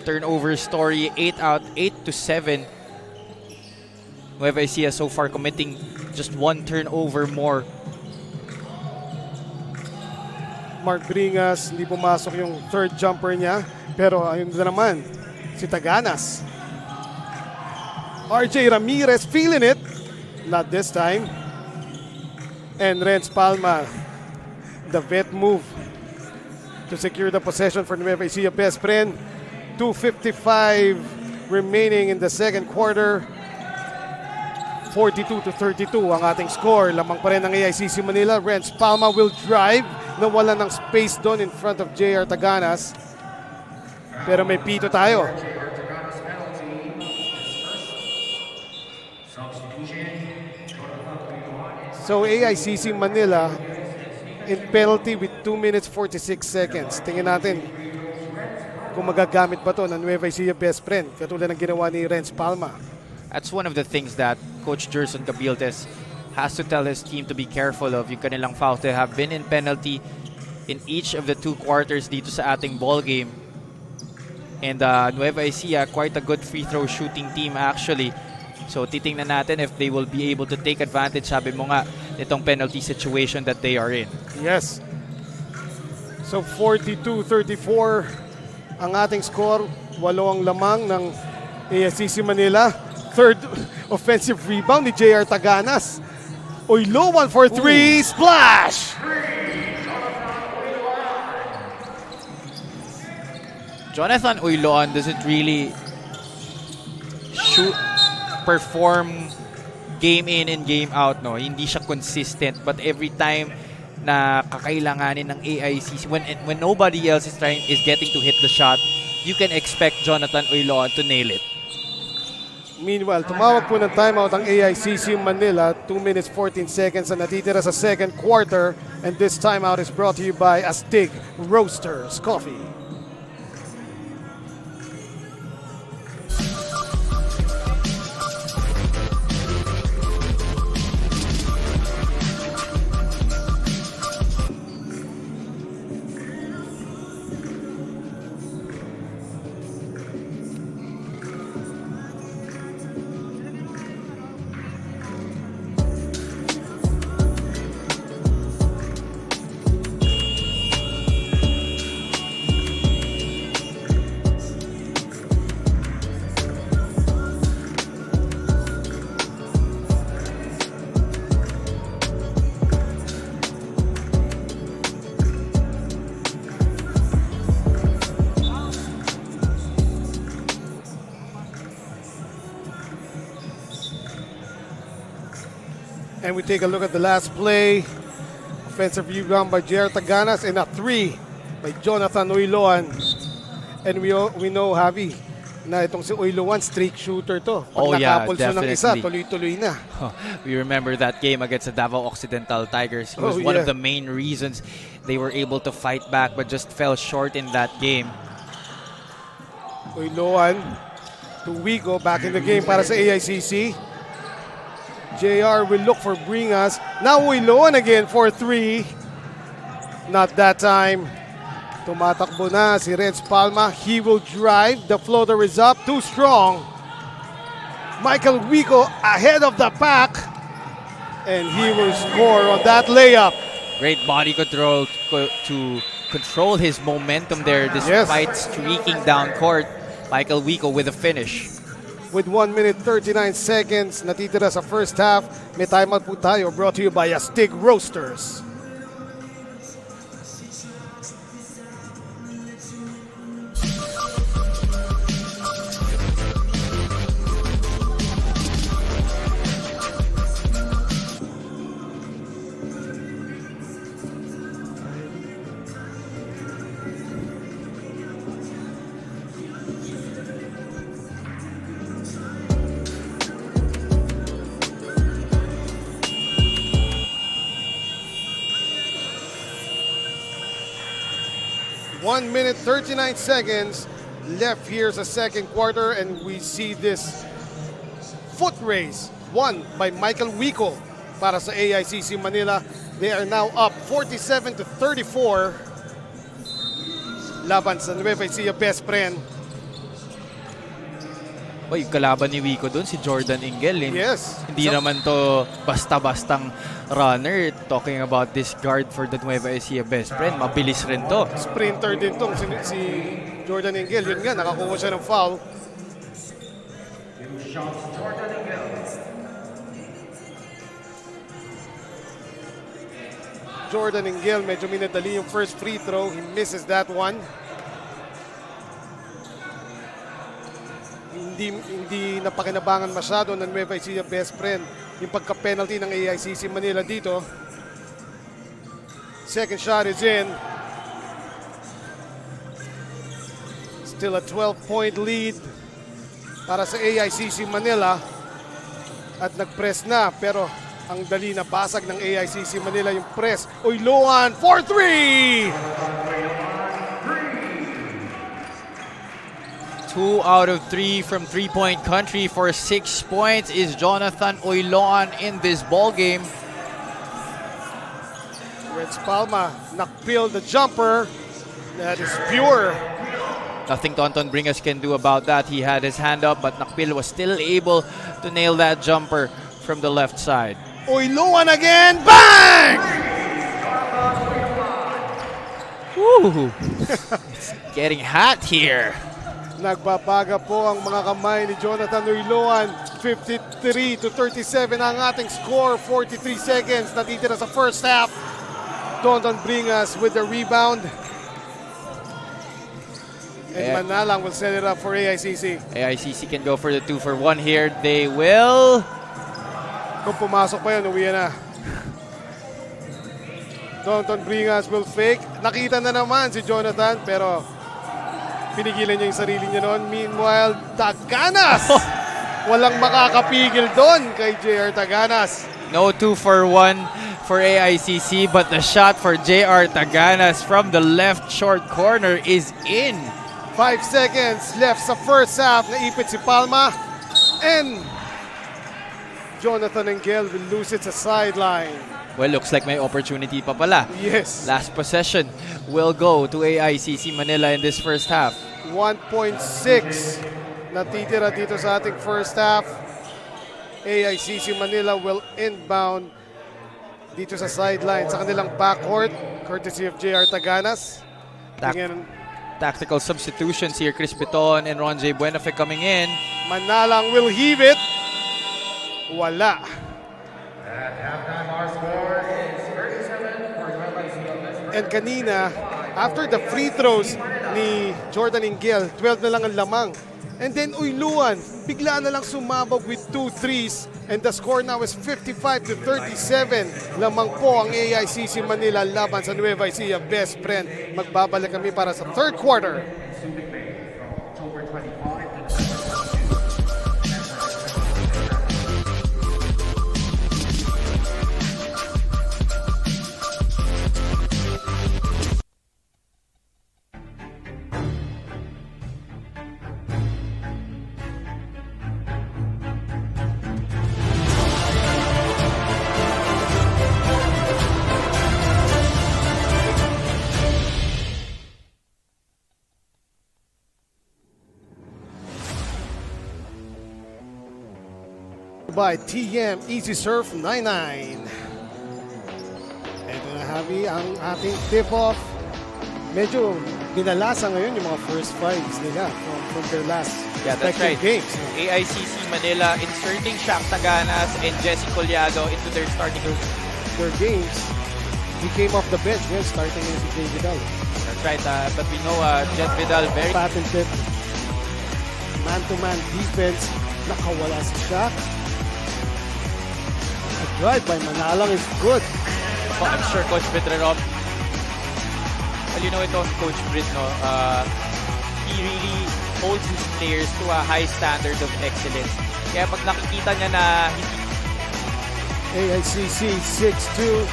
Turnover story 8-7. Nueva Ecija so far committing just 1 turnover more. Mark Bringas, hindi pumasok yung third jumper niya. Pero ayun na naman, si Taganas. RJ Ramirez feeling it. Not this time. And Renz Palma, the vet move to secure the possession for Nueva Ecija Bespren. 2:55 remaining in the second quarter. 42-32 ang ating score. Lamang pa rin ng AICC Manila. Renz Palma will drive. Nawala ng space doon in front of JR Taganas. Pero may pito tayo. So AICC Manila in penalty with 2 minutes 46 seconds. Tingnan natin kung magagamit ba to ng Nueva Ecija Bespren katulad ng ginawa ni Renz Palma. That's one of the things that Coach Gerson Cabiltes has to tell his team to be careful of. Yung kanilang fouls, they have been in penalty in each of the 2 quarters dito sa ating ball game. And Nueva Ecija, quite a good free throw shooting team actually. So titingnan natin if they will be able to take advantage, sabi mo nga, itong penalty situation that they are in. Yes. So 42-34 ang ating score. 8 ang lamang ng AICC Manila. Third offensive rebound ni JR Taganas. Uylo, 1 for 3. Splash! Jonathan Uyloan doesn't really perform game in and game out, no? Hindi siya consistent, but every time na kakailanganin ng AICC, when nobody else is getting to hit the shot, you can expect Jonathan Uyloan to nail it. Meanwhile, tumawag po ng timeout ang AICC Manila. 2 minutes 14 seconds na natitira sa second quarter, and this timeout is brought to you by Astig Roasters Coffee. And we take a look at the last play. Offensive rebound by JR Taganas and a 3 by Jonathan Uyloan. And we know, Javi, na itong si Uyloan, streak shooter to. Pag nakapulso ng isa, tuloy-tuloy na. We remember that game against the Davao Occidental Tigers. He was one of the main reasons they were able to fight back but just fell short in that game. Uyloan to Wigo, back in the game para sa AICC. JR will look for Bringas. Now Uyloan again for 3. Not that time. Tumatakbo na si Renz Palma. He will drive. The floater is up. Too strong. Michael Wigo ahead of the pack. And he will score on that layup. Great body control to control his momentum there despite streaking down court. Michael Wigo with a finish. With 1 minute 39 seconds natitira sa first half, may timeout po tayo, brought to you by Astig Roasters. One minute 39 seconds left here sa second quarter, and we see this foot race won by Michael Wico para sa AICC Manila. They are now up 47-34 laban sa Nueva Ecija Bespren. Boy, kalaban ni Wico doon si Jordan Engel. Yes. Hindi naman to basta-bastang runner. Talking about this guard for the Nueva Ecija Bespren, mabilis rin to. Sprinter din tong si Jordan Engel. Yun nga, nakakuha siya ng foul. Jordan Engel, medyo minadali yung first free throw. He misses that one. Hindi napakinabangan masyado ng Nueva Ecija Bespren yung pagka-penalty ng AICC Manila dito. Second shot is in. Still a 12-point lead para sa AICC Manila. At nag-press na, pero ang dali na basag ng AICC Manila yung press. Uyloan for 3! 2 out of 3 from three-point country for 6 points is Jonathan Oiloan in this ball game. Reds Palma nakpil the jumper. That is pure. Nothing Tonton Bringas can do about that. He had his hand up, but Nakpil was still able to nail that jumper from the left side. Oiloan again. Bang! Woo! It's getting hot here. Nagbabaga po ang mga kamay ni Jonathan Oiloan. 53 to 37 ang ating score. 43 seconds natitira sa first half. Tonton Bringas with the rebound. And Manalang will set it up for AICC. AICC can go for the 2-for-1 here. They will. Kung pumasok pa yun, uwi na. Tonton Bringas will fake. Nakita na naman si Jonathan, pero pinigilan niya yung sarili niya noon. Meanwhile, Taganas! Walang makakapigil doon kay JR Taganas. No 2-for-1 for AICC, but the shot for JR Taganas from the left short corner is in. 5 seconds left sa first half. Naipit si Palma. And Jonathan Engel will lose it sa sideline. Well, looks like may opportunity pa pala. Yes. Last possession will go to AICC Manila in this first half. 1.6 natitira dito sa ating first half. AICC Manila will inbound dito sa sideline sa kanilang backcourt, courtesy of JR Taganas. Tactical substitutions here. Chris Bitoon and Ron J. Buenafe coming in. Manalang will heave it. Wala. At halftime, our score is 37 for Nueva Ecija Bespren. And kanina, after the free throws ni Jordan Ingel, 12 na lang ang lamang. And then Oiloan, bigla na lang sumabog with 2 threes. And the score now is 55 to 37. Lamang po ang AICC Manila laban sa Nueva Ecija Bespren. Magbabalik kami para sa third quarter. Subic from October 25. By TM Easy Surf 99. Ito na, Javi, ang ating tip-off. Medyo binalasa ngayon yung mga first fives nila from their last respective games. AICC Manila inserting Shaq Taganas and Jesse Collado into their starting group. Their games, he came off the bench when starting in si J. Vidal. That's right, but we know Jet Vidal very Patented man-to-man defense. Nakawala si Shaq. A drive by Manalang is good. I'm sure Coach Pedrerop, well, you know ito, Coach Brit, no? He really holds his players to a high standard of excellence. Kaya pag nakikita niya na hindi AICC 6-2.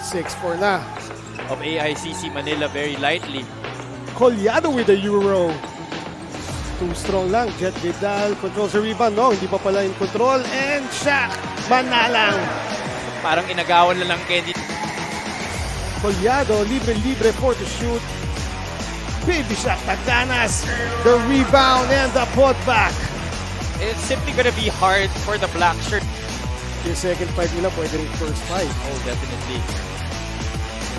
(6-4) na. of AICC Manila very lightly. Collado with the Euro. Too strong lang. Jet Vidal controls the rebound. No, hindi pa pala in control. And Shaq Manalang. Parang inagawan lang ng Candy. Collado, libre-libre for the shoot. Baby Shaq Taganas. The rebound and the putback. It's simply gonna be hard for the black shirt. Yung second fight nila, pwede rin first fight. Oh, definitely.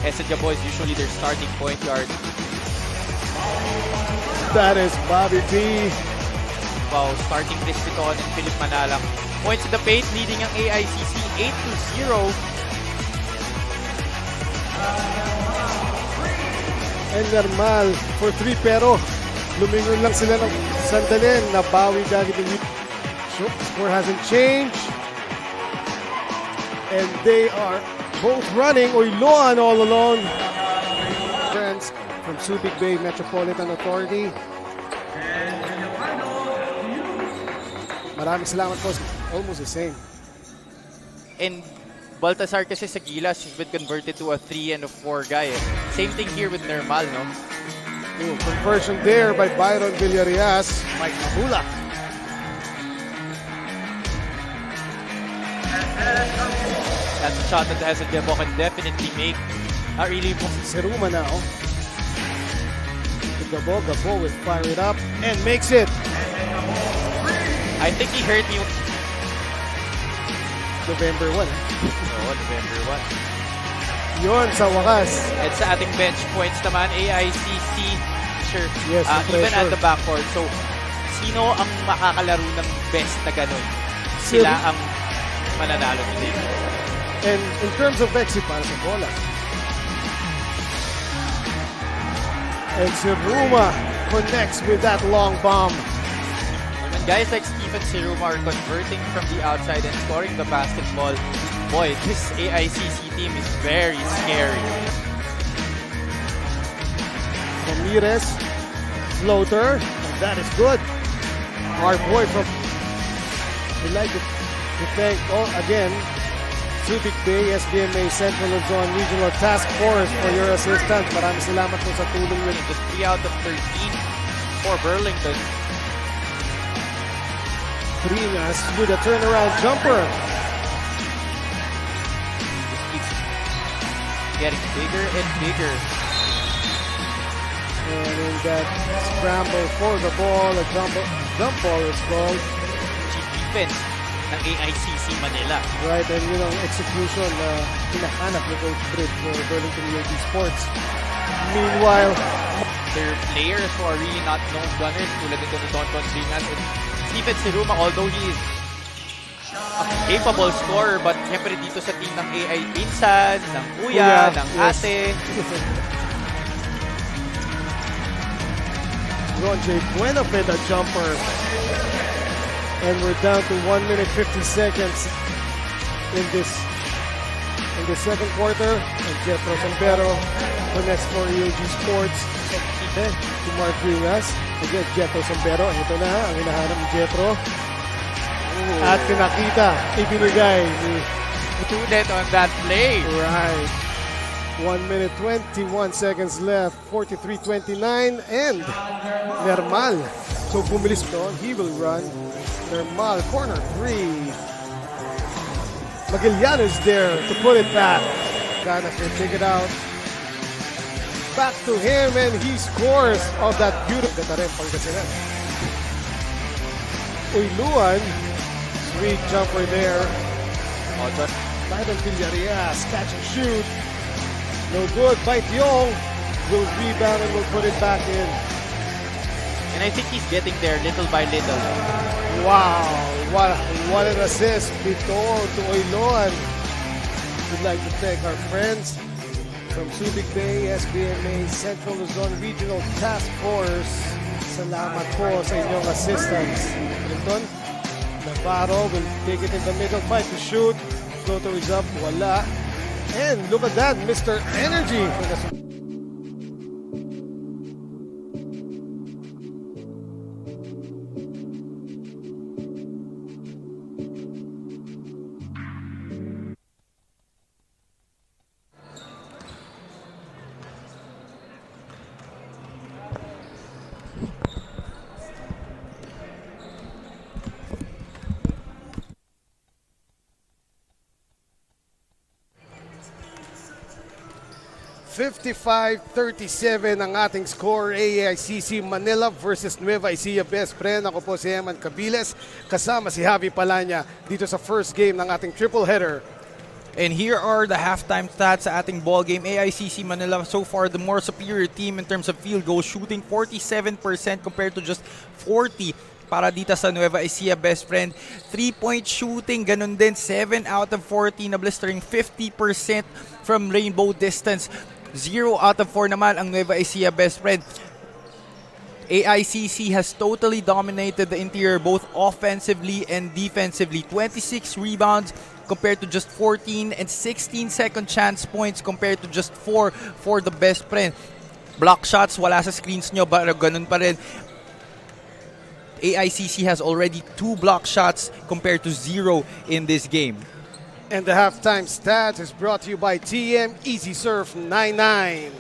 Hesed Gabo is usually their starting point guard. That is Bobby P. Wow, starting Chris Bitoon and Philip Manalang. Points in the paint, leading ang AICC 8-0. And normal for 3 pero lumingon lang sila ng sandali. Nabawi dahil yung score hasn't changed. And they are both running. Oiloan all alone. Friends from Subic Bay Metropolitan Authority. Maraming salamat po. Almost the same. And Baltasar kasi sa Gilas, he's been converted to a 3 and a 4 guy. Same thing here with Nermal, no? Ooh, conversion there by Byron Villarias. Mike Mahula. That's a shot that the Hesed Gabo can definitely make. Not really. Seruma now. To Gabo. Gabo will fire it up and makes it. I think he hurt me. November 1. Oo, November 1. Yun, sa wakas. At sa ating bench points naman, AICC, sure, Yes, even at pressure. the backcourt. So, sino ang makakalaro ng best na ganun? Sila ang mananalo today. And in terms of exit, para sa bola. And Seruma connects with that long bomb. When guys like Stephen Seruma are converting from the outside and scoring the basketball, boy, this AICC team is very scary. Ramirez, floater, and that is good. Our boy from, we'd like to thank, again, Subic Bay, SBMA Central Luzon Regional Task Force for your assistance. Maraming salamat po sa tulong nyo. Just 3 out of 13 for Burlington. Trinas with a turnaround jumper. Just keeps getting bigger and bigger. And in that scramble for the ball, a jump ball is called. Cheap defense ng AICC Manila. Right, and yun ang execution na hinahanap ni Coach Britt for Burlington UAB Sports. Meanwhile, There are players who are really not known gunners tulad nito ni Don Trinas and Stephen Seruma, although he is a capable scorer, but syempre dito sa team ng AI Pinsan, ng Kuya, ng yes. Ate. Ron J. Buena with a jumper. And we're down to 1 minute 50 seconds in the second quarter. And Jetro Sombero connects for UAB Sports. To Mark Rinas. Again, Jetro Sombero. Ito na ang hinahanap ni Jetro. At pinakita, ibinigay ni Bitoon on that play. Right. 1 minute 21 seconds left. 43-29. And Nermal. So bumilis doon. He will run. Nermal, corner 3. Magallanes there to put it back. Ganas will take it out. Back to him and he scores of that beautiful Gatarem Pangasinan. Uyluan, sweet jumper there. Byron Villarias, catch and shoot. No good. Bitoon will rebound and will put it back in. And I think he's getting there little by little. Wow, what an assist. Bitoon to Uyluan. We'd like to thank our friends from Subic Bay, SBMA Central Luzon Regional Task Force. Salamat po sa inyong assistance. Clinton, Navarro will take it in the middle, fight to shoot. Floater is up, wala. And look at that, Mr. Energy. 55-37 ang ating score. AICC Manila versus Nueva Ecija Bespren. Ako po si Eman Cabiles, kasama si Javi Palanya dito sa first game ng ating triple header. And here are the halftime stats sa ating ball game. AICC Manila so far the more superior team in terms of field goal shooting, 47% compared to just 40 para dito sa Nueva Ecija Bespren. 3-point shooting, ganun din, 7 out of 40 na blistering 50% from rainbow distance. 0 out of 4 naman ang Nueva Ecija Bespren. AICC has totally dominated the interior both offensively and defensively. 26 rebounds compared to just 14 and 16 second chance points compared to just 4 for the Bespren. Block shots, wala sa screens nyo, but ganun pa rin. AICC has already 2 block shots compared to 0 in this game. And the halftime stats is brought to you by TM Easy Surf 99.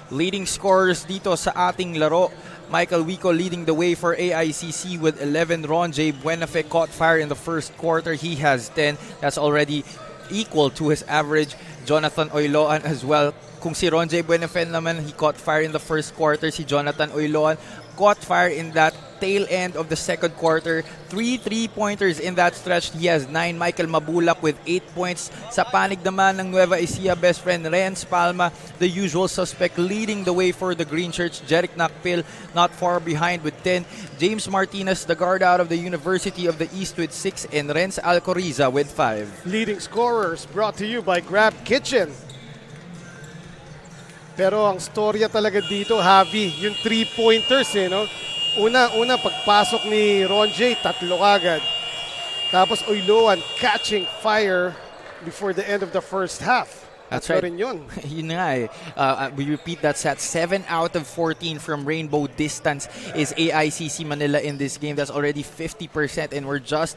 Leading scorers dito sa ating laro. Michael Wico leading the way for AICC with 11. Ron J. Buenafe caught fire in the first quarter. He has 10. That's already equal to his average. Jonathan Oiloan as well. Kung si Ron J. Buenafe naman, he caught fire in the first quarter. Si Jonathan Oiloan caught fire in that tail end of the second quarter. 3 3-pointers in that stretch. He has 9. Michael Mabulak with 8 points. Sa panig naman ng Nueva Ecija Bespren, Renz Palma, the usual suspect, leading the way for the Green Shirts. Jeric Nakpil not far behind with 10. James Martinez, the guard out of the University of the East with 6. And Renz Alcoriza with 5. Leading scorers brought to you by Grab Kitchen. Pero ang storya talaga dito, Javi, yung 3-pointers no? Una, pagpasok ni Ron J, 3 agad. Tapos Oiloan catching fire before the end of the first half. That's right. Rin yun. Yun nga eh. We repeat that stat. 7 out of 14 from rainbow distance is AICC Manila in this game. That's already 50% and we're just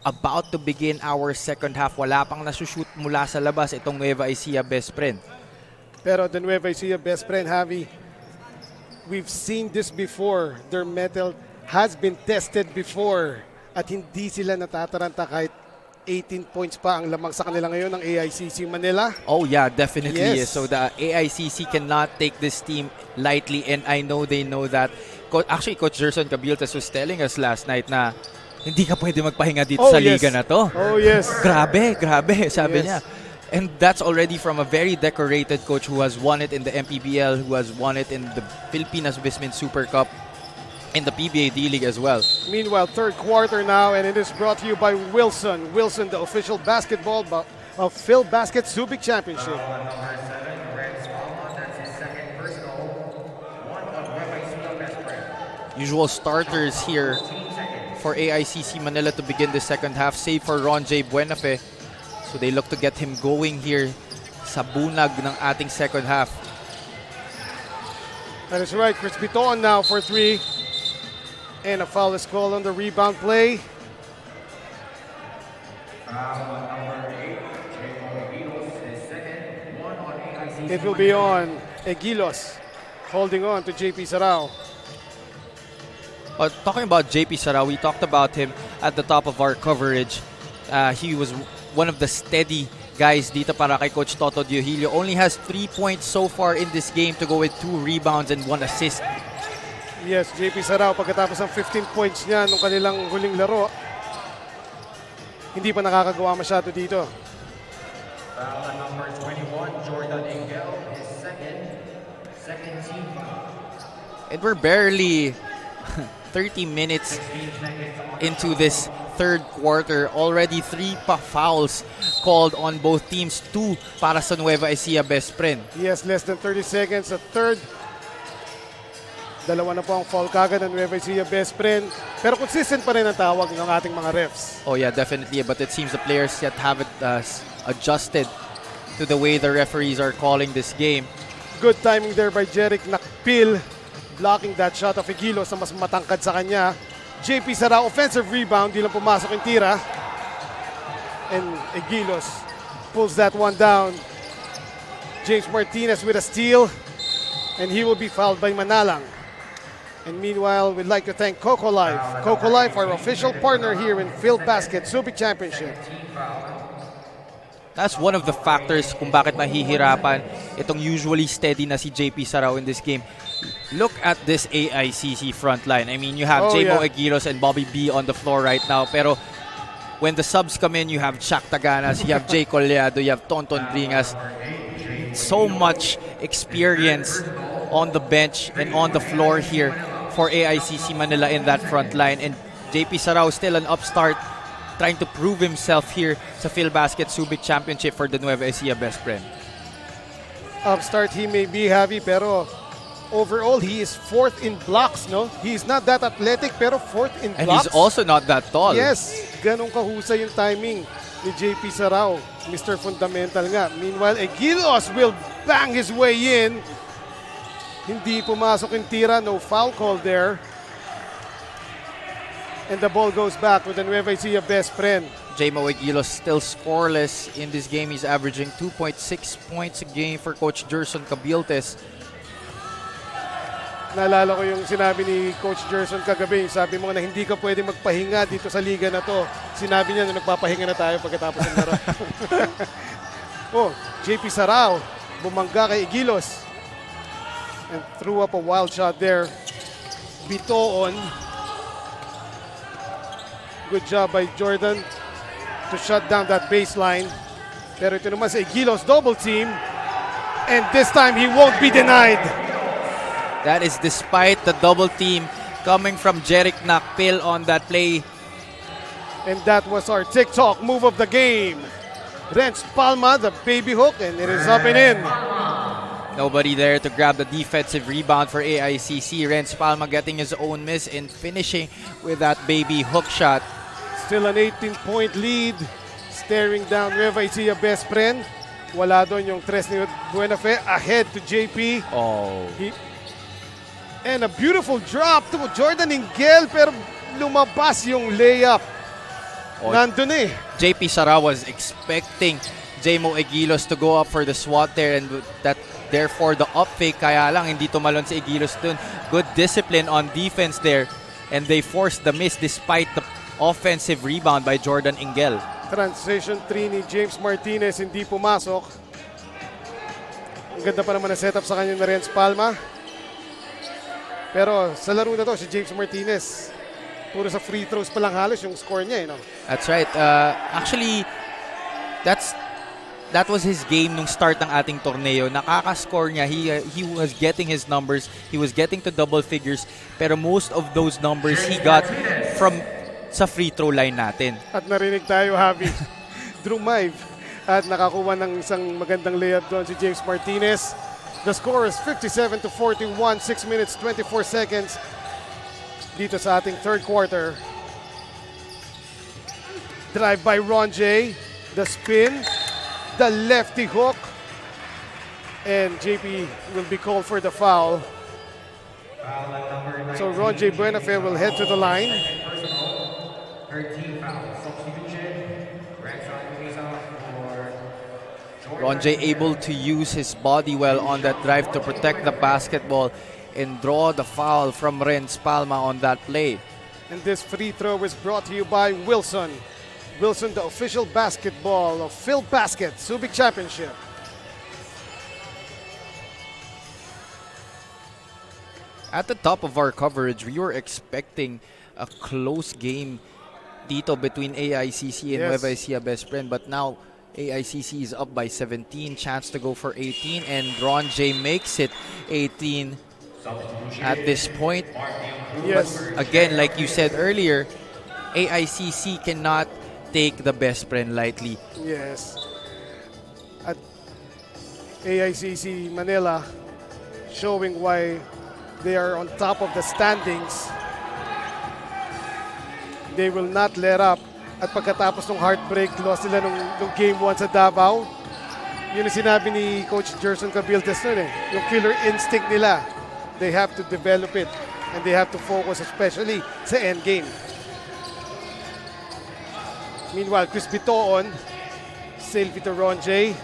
about to begin our second half. Wala pang nasushoot mula sa labas itong Nueva Ecija Bespren. Pero the Nueva Ecija Bespren, Javi, we've seen this before. Their metal has been tested before at hindi sila natataranta kahit 18 points pa ang lamang sa kanila ngayon ng AICC Manila. Oh yeah, definitely. Yes. So the AICC cannot take this team lightly and I know they know that. Actually, Coach Gerson Cabiltas was telling us last night na hindi ka pwede magpahinga dito sa liga na to. Oh yes. Grabe, sabi niya. And that's already from a very decorated coach who has won it in the MPBL, who has won it in the Pilipinas Vismin Super Cup, in the PBA D-League as well. Meanwhile, third quarter now, and it is brought to you by Wilson. Wilson, the official basketball of Filbasket Subic Championship. Usual starters here for AICC Manila to begin the second half, save for Ron J. Buenafe. So they look to get him going here sa bunag ng ating second half. That is right. Chris Bitoon now for 3. And a foul is called on the rebound play. It will be on Egilos, holding on to JP Sarao. Talking about JP Sarao, we talked about him at the top of our coverage. He was one of the steady guys dito para kay Coach Toto Diohilio. Only has 3 points so far in this game to go with 2 rebounds and 1 assist. Yes, JP Sarao pagkatapos ng 15 points niya nung kanilang huling laro, hindi pa nakakagawa masyado dito. Foul on number 21, Jordan Engel, his second team foul. And we're barely 30 minutes into this third quarter. Already 3 fouls called on both teams. 2 para sa Nueva Ecija Bespren. Yes, less than 30 seconds. At third, dalawa na po ang foul kagad ng Nueva Ecija Bespren. Pero consistent pa rin ang tawag ng ating mga refs. Oh yeah, definitely. But it seems the players yet haven't adjusted to the way the referees are calling this game. Good timing there by Jeric Nakpil, blocking that shot of Egilos na mas matangkad sa kanya. JP Sarao, offensive rebound, di lang pumasok yung tira. And Egilos pulls that one down. James Martinez with a steal, and he will be fouled by Manalang. And meanwhile, we'd like to thank Coco Life. Coco Life, our official partner here in Filbasket Subic Championship. That's one of the factors kung bakit nahihirapan itong usually steady na si JP Sarao in this game. Look at this AICC front line. I mean, you have J-Mo Egilos and Bobby B on the floor right now. Pero when the subs come in, you have Chak Taganas, you have Jay Collado, you have Tonton Bringas. So much experience on the bench and on the floor here for AICC Manila in that front line. And JP Sarao still an upstart, trying to prove himself here sa Filbasket Subic Championship for the Nueva Ecija Bespren. Upstart he may be, Javi, pero overall he is 4th in blocks, no? He's not that athletic, pero 4th in And blocks. he's also not that tall. Yes, ganun kahusay yung timing ni JP Sarao, Mr. Fundamental nga. Meanwhile, Egilos will bang his way in. Hindi pumasok yung tira, no foul call there. And the ball goes back with the Nueva Ecija Bespren. Jamo Aguilos still scoreless in this game. He's averaging 2.6 points a game for Coach Gerson Cabiltes. Naalala ko yung sinabi ni Coach Gerson kagabi. Sabi mo na hindi ka pwede magpahinga dito sa liga na to. Sinabi niya na nagpapahinga na tayo pagkatapos ng laro. Oh, JP Sarao bumangga kay Aguilos and threw up a wild shot there. Bitoon. Good job by Jordan to shut down that baseline. Pero ito naman sa Aguilos, double team. And this time he won't be denied. That is despite the double team coming from Jerick Nakpil on that play. And that was our TikTok move of the game. Renz Palma, the baby hook, and it is up and in. Nobody there to grab the defensive rebound for AICC. Renz Palma getting his own miss and finishing with that baby hook shot. Still an 18-point lead. Staring down Nueva Ecija Bespren. Wala doon yung tres ni Buenafe. Ahead to JP. Oh. And a beautiful drop to Jordan Ingel, pero lumabas yung layup. Nandun eh. JP Sara was expecting Jamo Aguilos to go up for the swat there, and that therefore the up fake, kaya lang hindi tumalon si Aguilos dun. Good discipline on defense there, and they forced the miss despite the offensive rebound by Jordan Ingel. Transition 3 ni James Martinez, hindi pumasok. Ang ganda pa naman na setup sa kanya na Renz Palma. Pero sa laro na to, si James Martinez, puro sa free throws pa lang halos yung score niya. No? That's right. Actually, that was his game nung start ng ating torneo. Nakaka-score niya. He was getting his numbers. He was getting to double figures. Pero most of those numbers he got from sa free throw line natin. At narinig tayo, Javi. Drew Maive. At nakakuha ng isang magandang layup doon si James Martinez. The score is 57-41, 6 minutes, 24 seconds dito sa ating third quarter. Drive by Ron J. The spin, the lefty hook, and JP will be called for the foul. So Ron J. Buenafe will head to the line. Ron J able to use his body well on that drive to protect the basketball and draw the foul from Renz Palma on that play. And this free throw is brought to you by Wilson. Wilson, the official basketball of Filbasket Subic Championship. At the top of our coverage, we were expecting a close game dito between AICC and Nueva Ecija Bespren, but now AICC is up by 17, chance to go for 18, and Ron J makes it 18 at this point. Yes. But again, like you said earlier, AICC cannot take the Bespren lightly. Yes. At AICC Manila showing why they are on top of the standings. They will not let up. At pagkatapos ng heartbreak loss nila nung game 1 sa Davao, yun ang sinabi ni Coach Gerson Cabiltes nun eh. Yung killer instinct nila, they have to develop it and they have to focus especially sa end game. Meanwhile, Chris Bitoon, Sylvie to Ron J.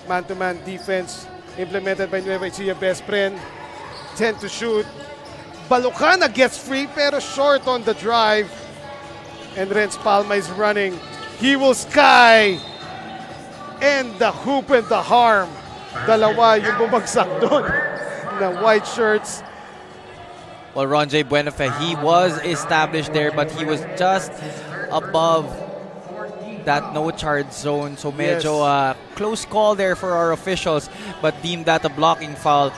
Man-to-man defense implemented by Nueva Ecija Bespren. 10 to shoot. Balocana gets free pero short on the drive. And Renz Palma is running. He will sky. And the hoop and the harm. Dalawa yung bumagsak doon na white shirts. Well, Ron J. Buenafe, he was established there, but he was just above that no charge zone. So medyo close call there for our officials, but deemed that a blocking foul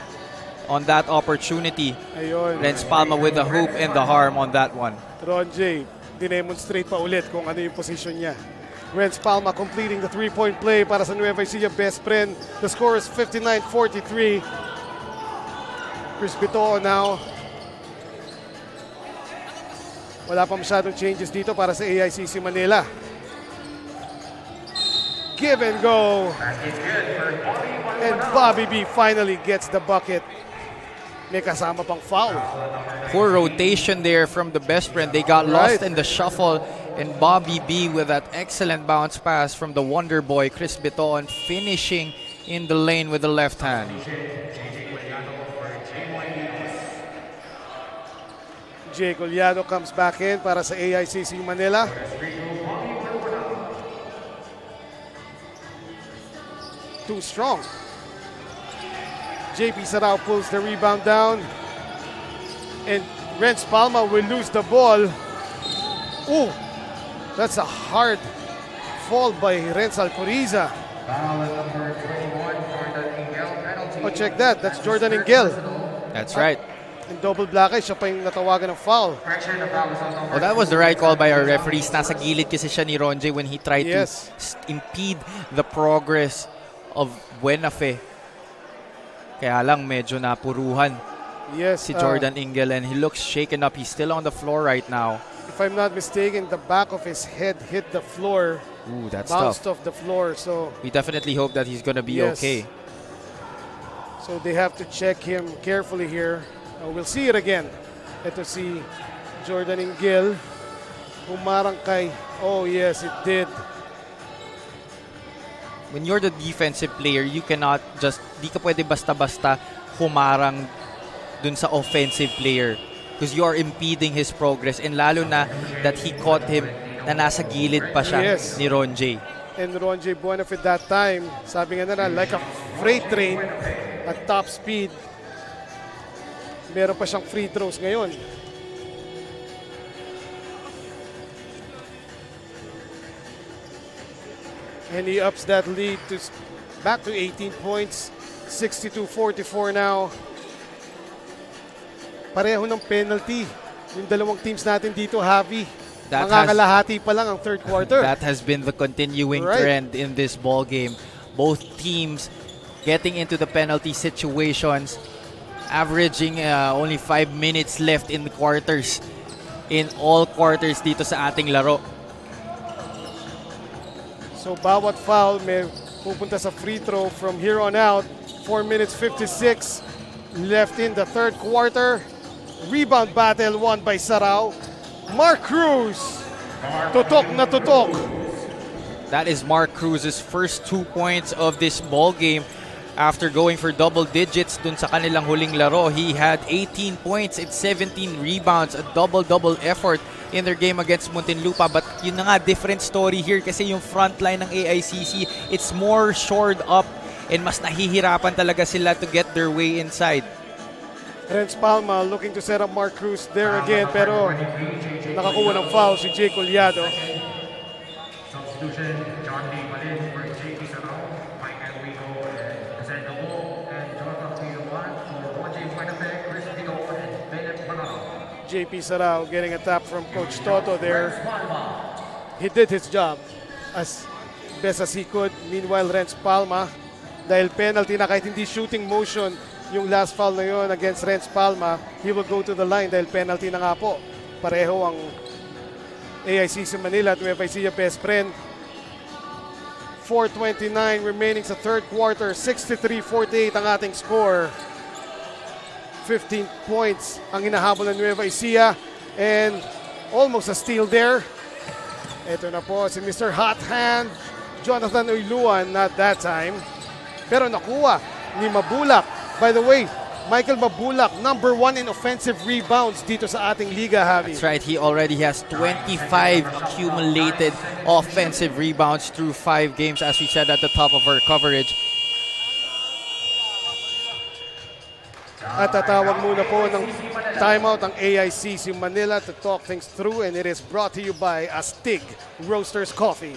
on that opportunity. Ayun. Renz Palma with the hoop and the harm on that one. Ron J. dinemonstrate pa ulit kung ano yung position niya. Renz Palma completing the three-point play para sa Nueva Ecija Bespren. The score is 59-43. Chris Bitoon now. Wala pa masyadong changes dito para sa AICC Manila. Give and go. And Bobby B finally gets the bucket. May kasama pang foul. Poor rotation there from the Bespren. They got lost in the shuffle And Bobby B with that excellent bounce pass from the Wonder Boy, Chris Bitoon, finishing in the lane with the left hand. Jay Collado comes back in para sa AICC Manila. Too strong. JP Sarao pulls the rebound down. And Renz Palma will lose the ball. Ooh, that's a hard fall by Renz Alcoriza. Oh, check that. That's Jordan Ingel. That's right. In double black eye, siya pa yung natawagan ng foul. Oh, that was the right call by our referees. Nasa gilid kasi siya ni Ronje when he tried to impede the progress of Buenafe. Kaya lang medyo napuruhan si Jordan Ingel, and he looks shaken up. He's still on the floor right now. If I'm not mistaken, the back of his head hit the floor. Ooh, that's bounced tough. off the floor. So we definitely hope that he's gonna be okay. So they have to check him carefully here. We'll see it again. Ito si Jordan Ingel. Humarang kay... Oh, yes, it did. When you're the defensive player, you cannot just... Di ka pwede basta-basta humarang dun sa offensive player because you are impeding his progress, and lalo na that he caught him na nasa gilid pa siya ni Ronje. And Ronje Buenafit that time, sabi nga nila, like a freight train at top speed. Meron pa siyang free throws ngayon. And he ups that lead to back to 18 points. 62-44 now. Pareho ng penalty. Yung dalawang teams natin dito, Javi. Mangakalahati pa lang ang third quarter. That has been the continuing trend in this ball game. Both teams getting into the penalty situations, averaging only 5 minutes left in the quarters. In all quarters dito sa ating laro. So bawat foul may pupunta sa free throw from here on out. 4 minutes 56 left in the third quarter. Rebound battle won by Sarao. Mark Cruz. Tutok na tutok. That is Mark Cruz's first 2 points of this ball game. After going for double digits dun sa kanilang huling laro, he had 18 points and 17 rebounds, a double-double effort in their game against Muntinlupa. But yun na nga, different story here kasi yung front line ng AICC, it's more shored up and mas nahihirapan talaga sila to get their way inside. Renz Palma looking to set up Mark Cruz there again, pero nakakuha ng foul si Jay Collado. Substitution, John D. Malin for JP Sarao, Mike Enrico, Hesed Gabo, and Jonathan Filbasket for Ronje Buenafe, Chris Bitoon, and Philip Manalang. JP Sarao getting a tap from Coach Toto there. He did his job as best as he could. Meanwhile, Renz Palma, dahil penalty na kahit hindi shooting motion yung last foul na yun against Renz Palma, he will go to the line dahil penalty na nga po. Pareho ang AICC Manila at Nueva Ecija Bespren. 4:29 remaining sa third quarter. 63-48 ang ating score. 15 points ang hinahabol ng Nueva Ecija, and almost a steal there. Ito na po si Mr. Hot Hand, Jonathan Uyluan, not that time. Pero nakuha ni Mabulak. By the way, Michael Mabulak, number 1 in offensive rebounds dito sa ating liga, Javi. That's right. He already has 25 accumulated offensive rebounds through 5 games, as we said at the top of our coverage. At tatawag muna po ng timeout ang AICC Manila to talk things through, and it is brought to you by Astig Roasters Coffee.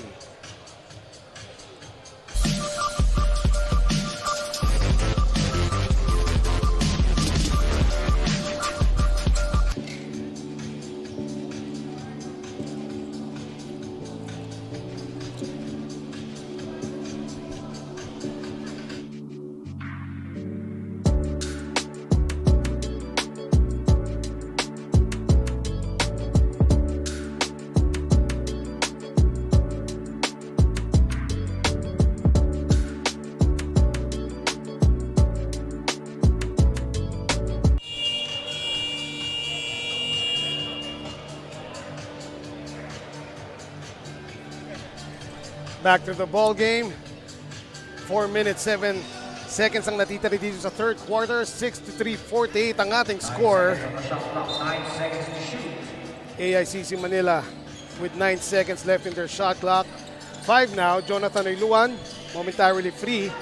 Back to the ball game. 4 minutes, 7 seconds ang natitira dito sa third quarter. 63-48 ang ating score. AICC Manila with 9 seconds left in their shot clock. 5 now. Jonathan Oiluan momentarily free.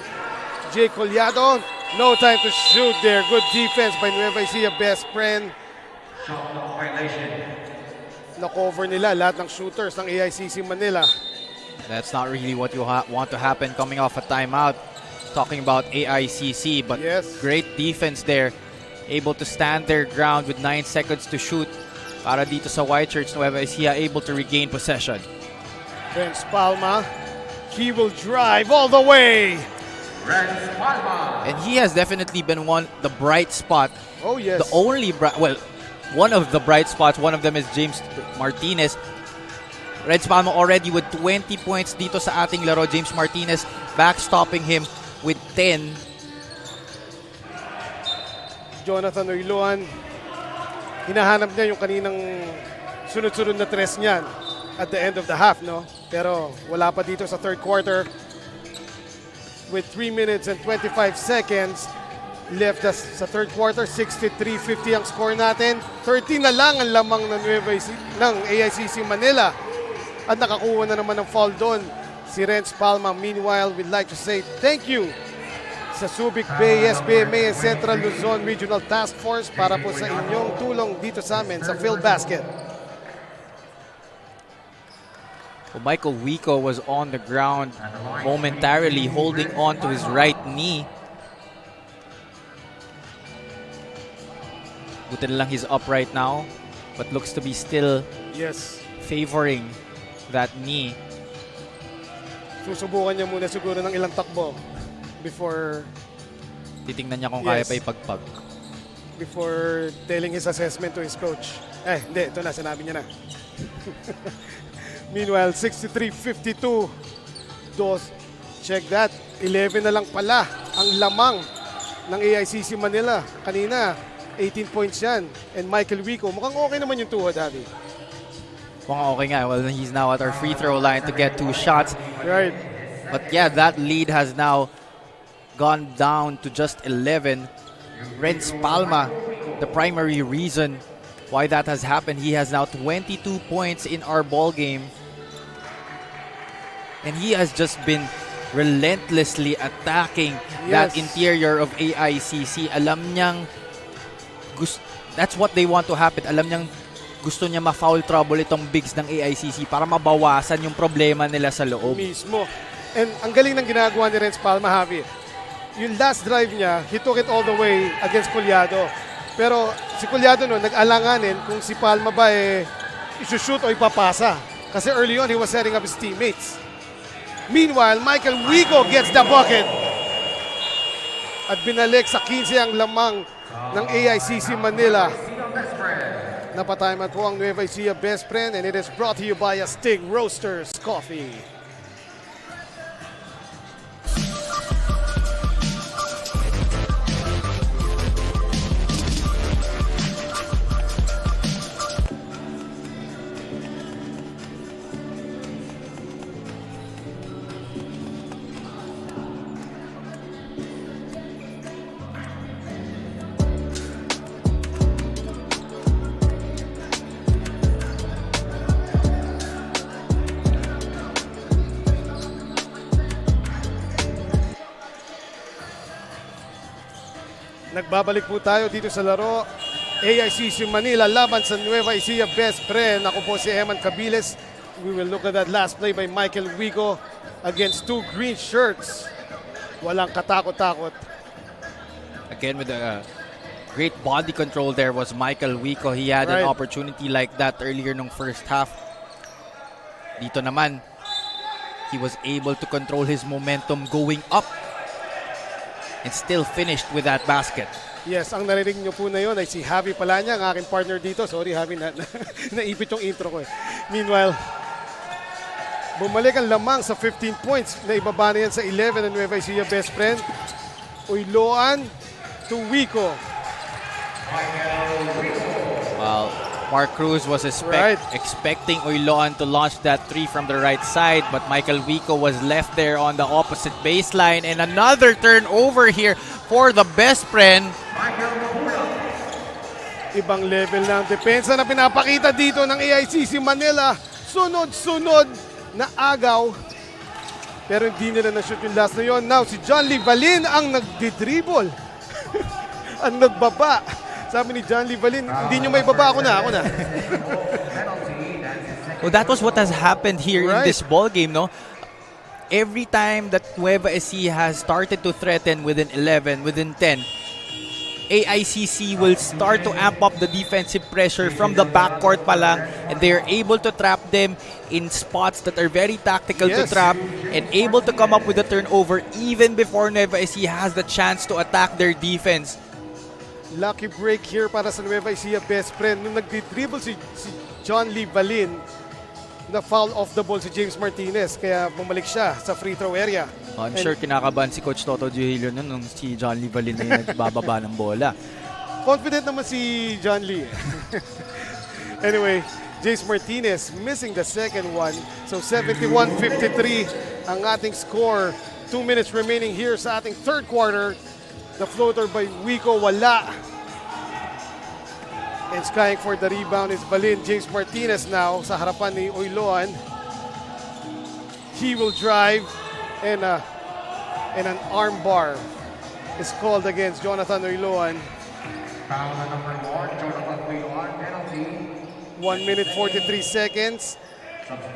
Jay Collado, no time to shoot there. Good defense by Nueva Ecija Bespren. Na-cover nila lahat ng shooters ng AICC Manila. That's not really what you want to happen coming off a timeout. Talking about AICC, but yes, great defense there. Able to stand their ground with 9 seconds to shoot. Para dito sa White Shirts, Nueva Ecija able to regain possession. Renz Palma, he will drive all the way. And he has definitely been the bright spot. Oh yes. The only one of the bright spots. One of them is James Martinez. Renz Palma already with 20 points dito sa ating laro. James Martinez backstopping him with 10. Jonathan Oiluan, hinahanap niya yung kaninang sunod-sunod na tres niyan at the end of the half, no? Pero wala pa dito sa third quarter. With 3 minutes and 25 seconds left sa third quarter, 63-50 ang score natin. 13 na lang ang lamang ng AICC Manila. At nakakuha na naman ng foul doon si Renz Palma. Meanwhile, we'd like to say thank you sa Subic Bay, SBMA, and Central Luzon Regional Task Force para po sa inyong tulong dito sa amin sa Filbasket. Well, Michael Wico was on the ground momentarily holding on to his right knee. Buti na lang he's up right now, but looks to be still favoring that knee. Susubukan niya muna siguro ng ilang takbo before titingnan niya kung kaya pa ipagpag. Before telling his assessment to his coach. Hindi. Ito na. Sinabi niya na. Meanwhile, 63-52. Check that. 11 na lang pala ang lamang ng AICC Manila. Kanina, 18 points yan. And Michael Wico, mukhang okay naman yung tuhod, Javi. Mukhang okay nga. Well, he's now at our free throw line to get 2 shots. Right. But yeah, that lead has now gone down to just 11. Renz Palma, the primary reason why that has happened. He has now 22 points in our ball game. And he has just been relentlessly attacking that interior of AICC. Alam niyang that's what they want to happen. Alam niyang gusto niya ma-foul trouble itong bigs ng AICC para mabawasan yung problema nila sa loob. Mismo. And ang galing ng ginagawa ni Renz Palma, Javi. Yung last drive niya, he took it all the way against Collado. Pero si Collado no, nag-alanganin kung si Palma ba isushoot o ipapasa. Kasi early on, he was setting up his teammates. Meanwhile, Michael Wico gets the bucket. At binalik sa 15 ang lamang ng AICC Manila. Napatiman po ang Nueva Ecija Bespren, and it is brought to you by Stig Roasters Coffee. Nagbabalik po tayo dito sa laro. AICC Manila laban sa Nueva Ecija Bespren. Ako po si Eman Cabiles. We will look at that last play by Michael Wico against 2 green shirts. Walang katakot-takot. Again with a great body control there was Michael Wico. He had an opportunity like that earlier nung first half. Dito naman, he was able to control his momentum going up and still finished with that basket. Yes, ang narinig nyo po na yun ay si Javi Palanya, ang aking partner dito. Sorry Javi, naipit yung intro ko. Meanwhile, bumalik ang lamang sa 15 points na ibaba na yan sa 11 ng Nueva Ecija Bespren. Oiluan to Wico. Well, Mark Cruz was expecting Oiloan to launch that three from the right side, but Michael Wico was left there on the opposite baseline. And another turnover here for the Bespren. Ibang level ng depensa na pinapakita dito ng AICC Manila. Sunod-sunod na agaw. Pero hindi nila na-shoot yung last na yun. Now, si John Lee Valin ang nagdi-dribble. Ang nagbaba. Sabi ni John Lee Valin, hindi nyo may baba, ako na. Well, that was what has happened here in this ball game, no? Every time that Nueva Ecija has started to threaten within 11, within 10, AICC will start to amp up the defensive pressure from the backcourt pa lang, and they are able to trap them in spots that are very tactical to trap and able to come up with a turnover even before Nueva Ecija has the chance to attack their defense. Lucky break here para sa Nueva Ecija Bespren. Nung nagdi-dribble si John Lee Valin, na foul off the ball si James Martinez, kaya bumalik siya sa free throw area. I'm sure kinakabahan si Coach Toto Gihilio nung si John Lee Valin na nagbababa ng bola. Confident naman si John Lee. Anyway, James Martinez missing the second one. So 71-53 ang ating score. 2 minutes remaining here sa ating third quarter. The floater by Wico, wala. And skying for the rebound is Valin. James Martinez now sa harapan ni Oiloan. He will drive and an arm bar is called against Jonathan Oiloan. Foul on number 1, Jonathan Oiloan, penalty. 1 minute 43 seconds.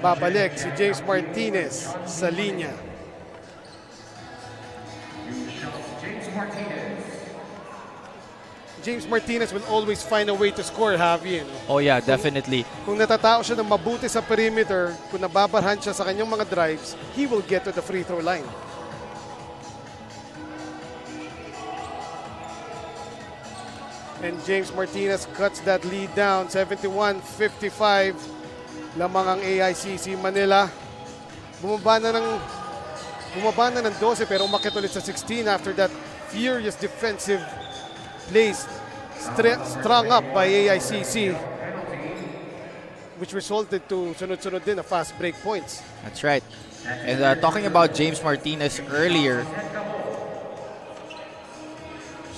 Babalik si James Martinez sa linya. James Martinez will always find a way to score, Javi. Oh yeah, definitely. Kung natatao siya ng mabuti sa perimeter, kung nababarhan siya sa kanyang mga drives, he will get to the free throw line. And James Martinez cuts that lead down, 71-55. Lamang ang AICC Manila. Bumaba na ng 12 pero umakyat ulit sa 16 after that furious defensive plays strung up by AICC, which resulted to sunod-sunod din na fast break points. That's right. And talking about James Martinez earlier,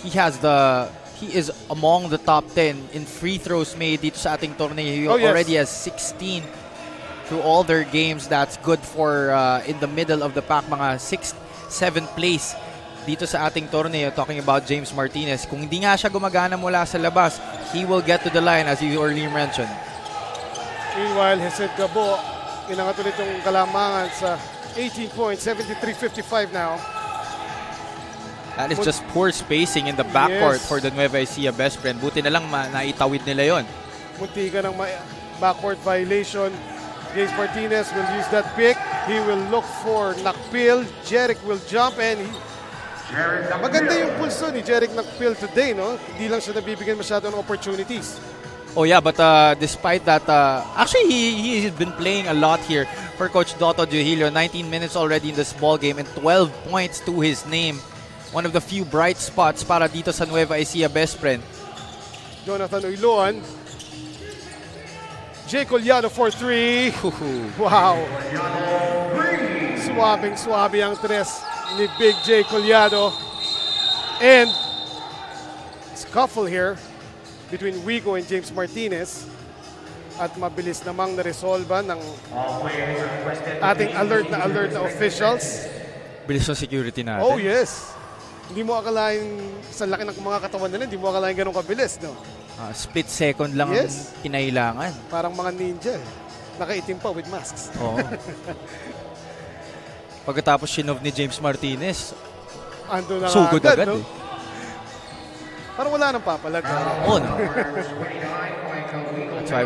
he is among the top 10 in free throws made dito sa ating torneo. He already has 16 through all their games. That's good for in the middle of the pack, mga 6th, 7th place dito sa ating torneo. Talking about James Martinez, kung hindi nga siya gumagana mula sa labas, he will get to the line as you earlier mentioned. Meanwhile, Hesed Gabo, inangat ulit yung kalamangan sa 18 points, 73-55 now. That is just poor spacing in the backcourt for the Nueva Ecija Bespren. Buti na lang naitawid nila yon. Munti ka ng backcourt violation. James Martinez will use that pick. He will look for Nakpil. Jeric will jump and maganda yung pulso ni Jeric Nakpil today, no? Hindi lang siya nabibigyan masyado ng opportunities. Oh yeah, but despite that, actually he has been playing a lot here for Coach Toto Gihilio. 19 minutes already in this ball game and 12 points to his name. One of the few bright spots para dito sa Nueva Ecija Bespren. Jonathan Oiloan. Jay Collado for 3. Wow. Swabing-swabe ang tres ni Big Jay Collado. And scuffle here between Wico and James Martinez. At mabilis namang naresolba ng ating alert na officials. Bilis ng security natin. Oh yes. Hindi mo akalain, sa laki ng mga katawan nila, hindi mo akalain ganun kabilis, no? Split second lang ang kinailangan. Parang mga ninja. Nakaitim pa with masks. Oo. Pagkatapos shinov ni James Martinez, ando na sugod agad no? Parang wala nang papalag. Oo, no? That's why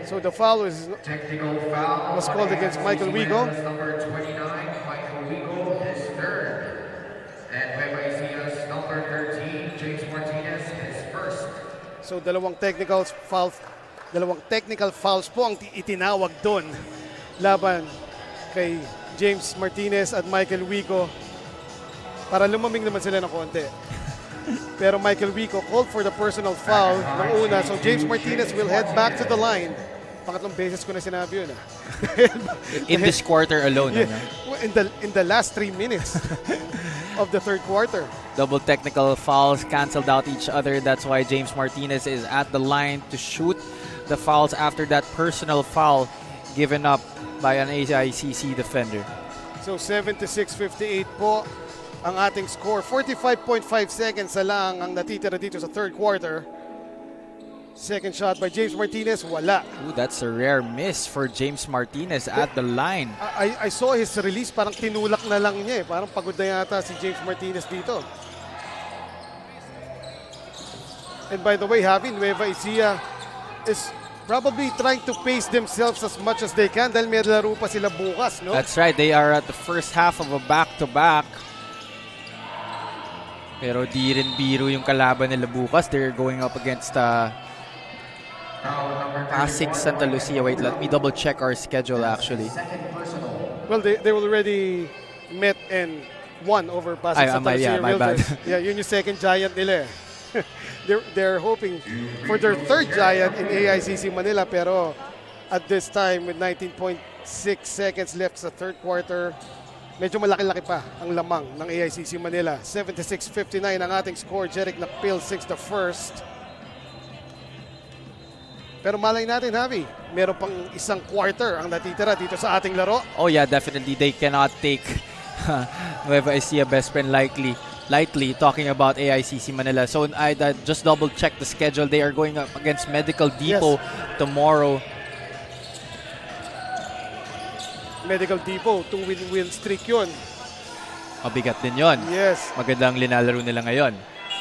so the foul was called against Michael Wico. Number 29, Michael Wico, his third. And Nueva Ecija's number 13, James Martinez, his first. So dalawang technical fouls po ang itinawag doon laban kay James Martinez at Michael Wico para lumamig naman sila ng konti. Pero Michael Wico called for the personal foul ng una. So James Martinez will head back to the line. Pangatlong beses ko na sinabi yun. In this quarter alone. Yeah, in the last 3 minutes of the third quarter. Double technical fouls canceled out each other. That's why James Martinez is at the line to shoot the fouls after that personal foul given up by an AICC defender. So 76-58 po ang ating score. 45.5 seconds na lang ang natitira dito sa third quarter. Second shot by James Martinez, wala. Ooh, that's a rare miss for James Martinez at the line. I saw his release, parang tinulak na lang niya eh. Parang pagod na yata si James Martinez dito. And by the way, Javi, Nueva Ecija is probably trying to pace themselves as much as they can dahil may laro pa sila bukas, no? That's right. They are at the first half of a back-to-back. Pero di rin biro yung kalaban nila bukas. They're going up against Pasig Santa Lucia. Wait, let me double check our schedule actually. Well, they already met and won over Pasig Santa Lucia. Yeah, my bad. Yeah, yun yung second giant nila. They're hoping for their third giant in AICC Manila, pero at this time with 19.6 seconds left sa third quarter, medyo malaki-laki pa ang lamang ng AICC Manila. 76-59 ang ating score. Jeric Nakpil sinks the first. Pero malay natin, Javi, meron pang isang quarter ang natitira dito sa ating laro. Oh yeah, definitely. They cannot take Nueva Ecija Bespren lightly. Talking about AICC Manila. So I just double check the schedule. They are going up against Medical Depot tomorrow. Medical Depot, 2-win streak yun. Mabigat din yun. Yes. Magandang linalaro nila ngayon.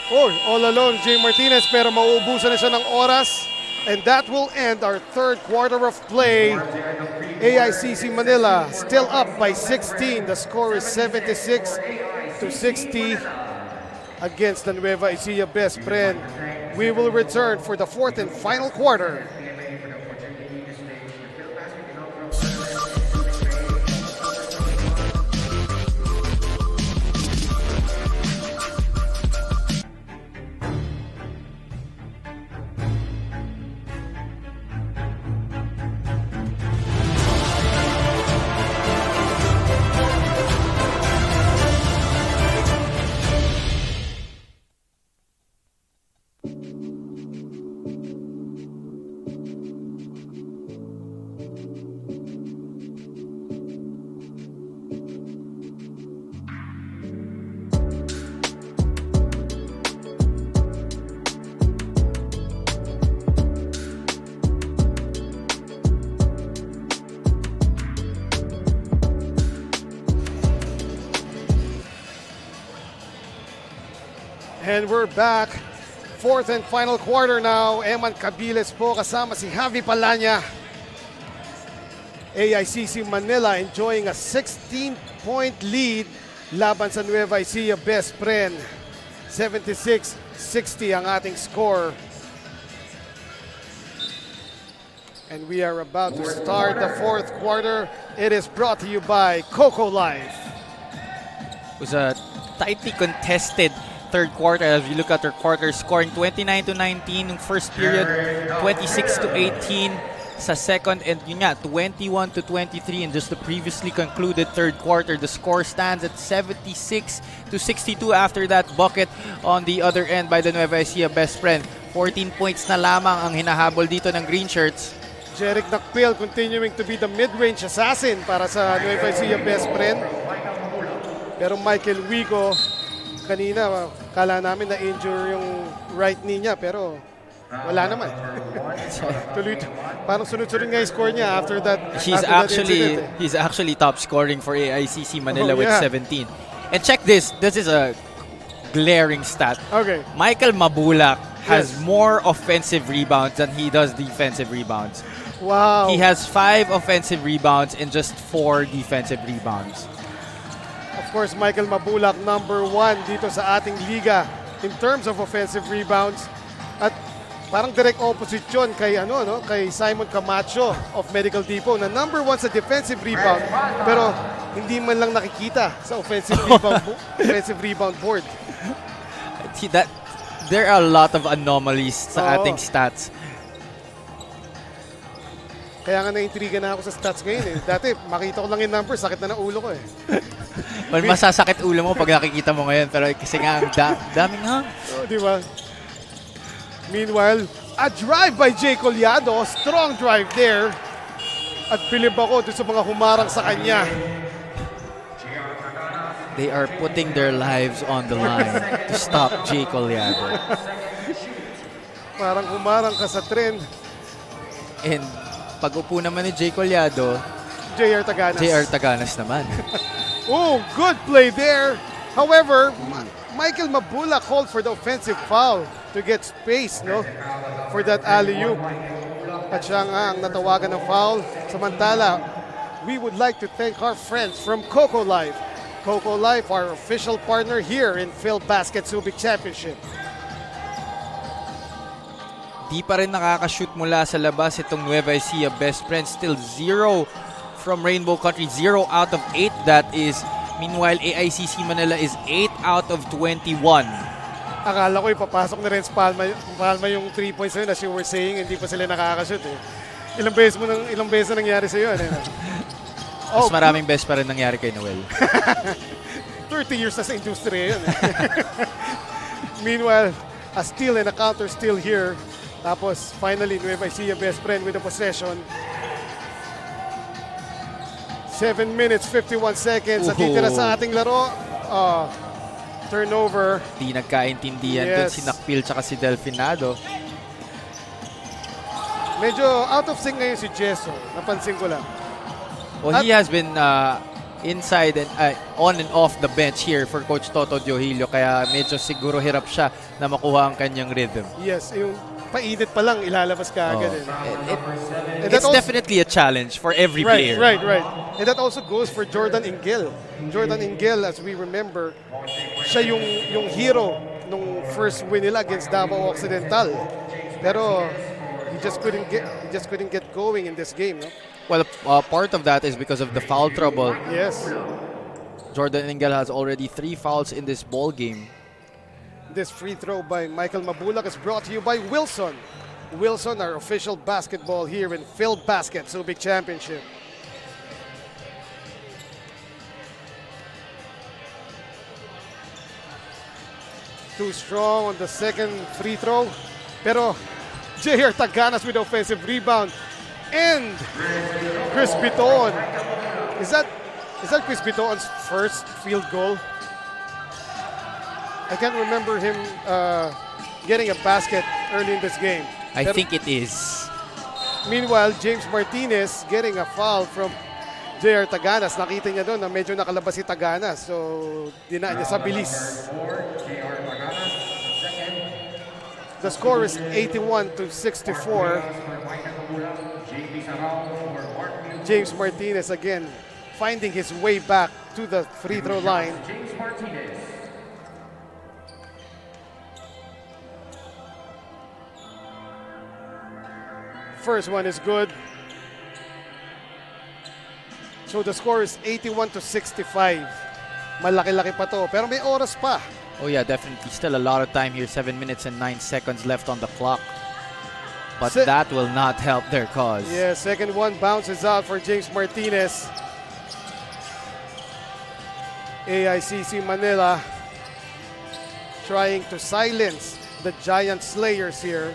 Oh, all alone, James Martinez, pero mauubusan na siya ng oras. And that will end our third quarter of play. AICC Manila still up by 16. The score is 76-60 against the Nueva Ecija Bespren. We will return for the fourth and final quarter. And we're back. Fourth and final quarter now. Eman Cabiles po kasama si Javi Palanya. AICC Manila enjoying a 16-point lead laban sa Nueva Ecija Bespren. 76-60 ang ating score. And we are about to start the fourth quarter. It is brought to you by Coco Life. It was a tightly contested third quarter. As you look at their quarter scoring 29-19 in first period, 26-18 sa second, and yun nga, 21-23 in just the previously concluded third quarter. The score stands at 76-62 after that bucket on the other end by the Nueva Ecija Bespren. 14 points na lamang ang hinahabol dito ng Green Shirts. Jeric Nakpil continuing to be the mid-range assassin para sa Nueva Ecija Bespren. Pero Michael Wico, kanina, kala namin na-injure yung right knee niya, pero wala naman. Tuloy, parang sunod-sunod nga yung score niya after that. He's actually top scoring for AICC Manila with 17. And check this. This is a glaring stat. Okay. Michael Mabulak has more offensive rebounds than he does defensive rebounds. Wow. He has 5 offensive rebounds and just 4 defensive rebounds. Of course, Michael Mabulak, number 1 dito sa ating liga in terms of offensive rebounds. At parang direct opposite yun kay, kay Simon Camacho of Medical Depot na number 1 sa defensive rebound. Pero hindi man lang nakikita sa offensive rebound board. See, there are a lot of anomalies sa ating stats. Kaya nga na-intriga na ako sa stats ngayon eh. Dati, makita ko lang yung numbers, sakit na ng ulo ko eh. Well, masasakit ulo mo pag nakikita mo ngayon, pero kasi nga ang daming hang. Di ba? Meanwhile, a drive by Jay Collado. Strong drive there. At bilib ako doon sa mga humarang sa kanya. They are putting their lives on the line to stop Jay Collado. Parang humarang ka sa trend. And pag-upo naman ni Jay Collado, JR Taganas. JR Taganas naman. Oh, good play there. However, Michael Mabula called for the offensive foul to get space, no? For that alley-oop. At siya nga ang natawagan ng foul. Samantala, we would like to thank our friends from Coco Life. Coco Life, our official partner here in Filbasket Subic Championship. Di pa rin nakakashoot mula sa labas itong Nueva Ecija Bespren. Still 0 from Rainbow Country. 0 out of 8 that is. Meanwhile, AICC Manila is 8 out of 21. Akala ko ipapasok na rin sa Palma yung 3 points na as you were saying, hindi pa sila nakakashoot eh. Ilang beses na nangyari sa iyo. Mas maraming best pa rin nangyari kay Noel. 30 years na sa industriya yun. Meanwhile, a steal and a counter steal here. Tapos, finally, Nueva Ecija Bespren with the possession. 7 minutes, 51 seconds. At titira sa ating laro. Turnover. Di nagkaintindihan doon si Nakpil tsaka si Delfinado. Medyo out of sync ngayon si Jesso. Napansin ko lang. Well, he has been inside and on and off the bench here for Coach Toto Diohilio. Kaya medyo siguro hirap siya na makuha ang kanyang rhythm. Yes, yung painit pa lang, ilalabas ka agad. It's definitely a challenge for every player. Right. And that also goes for Jordan Ingel. Jordan Ingel, as we remember, siya yung hero nung first win nila against Davao Occidental. Pero he just couldn't get going in this game, no? Well, part of that is because of the foul trouble. Yes. Jordan Ingel has already 3 fouls in this ball game. This free throw by Michael Mabulak is brought to you by Wilson. Wilson, our official basketball here in Filbasket Subic Championship. Too strong on the second free throw. Pero JR Taganas with offensive rebound. And Chris Bitoon. Is that Chris Bitoon's first field goal? I can't remember him getting a basket early in this game. I think it is. Meanwhile, James Martinez getting a foul from JR Taganas. Nakita niya doon na medyo nakalabas si Taganas. So, dinaan niya sa bilis. The score is 81-64. James Martinez again finding his way back to the free throw line. First one is good. So the score is 81-65. Malaki-laki pa to, pero may oras pa. Oh yeah, definitely. Still a lot of time here. 7 minutes and 9 seconds left on the clock. But that will not help their cause. Yeah, second one bounces out for James Martinez. AICC Manila trying to silence the Giant Slayers here.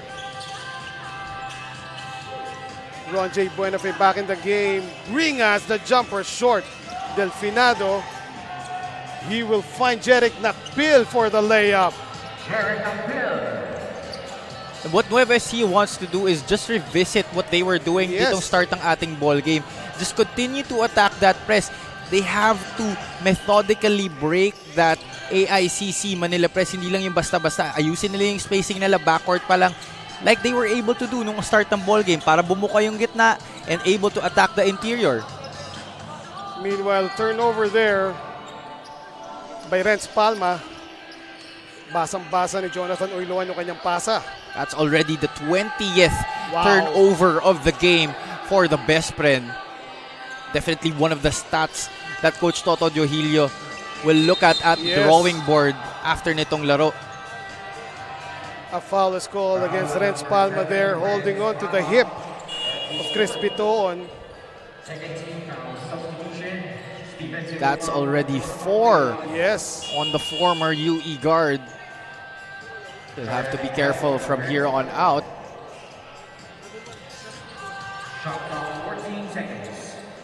Ron J. Buenafe back in the game. Bringas the jumper short. Delfinado. He will find Jeric Nakpil for the layup. What Nueva Ecija wants to do is just revisit what they were doing ditong start ng ating ball game. Just continue to attack that press. They have to methodically break that AICC Manila press. Hindi lang yung basta-basta. Ayusin nila yung spacing nila backward pa lang. Like they were able to do nung start ng ball game para bumuka yung gitna and able to attack the interior. Meanwhile, turnover there by Renz Palma. Basang-basa ni Jonathan Oiloan yung kanyang pasa. That's already the 20th turnover of the game for the Bespren. Definitely one of the stats that Coach Toto Diohilio will look at the drawing board after nitong laro. A foul is called against Renz Palma there, holding on to the hip of Chris Bitoon. That's already 4 Yes. on the former UE guard. You'll have to be careful from here on out.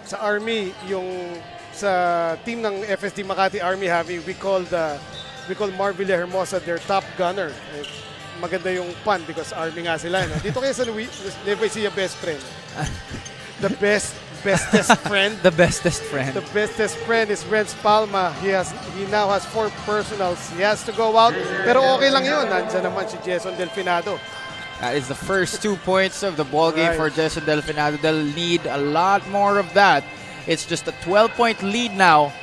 Sa Army, yung sa team ng FSD Makati Army Heavy, we call Marv Villahermosa their top gunner. Maganda yung pun because Army nga sila. No? Dito kayo sa Nueva Ecija Bespren. The bestest friend. The bestest friend. The bestest friend is Renz Palma. He now has 4 personals. He has to go out. Pero okay lang yun. Nandiyan naman si Jason Delfinado. That is the first 2 points of the ball game for Jason Delfinado. They'll need a lot more of that. It's just a 12-point lead now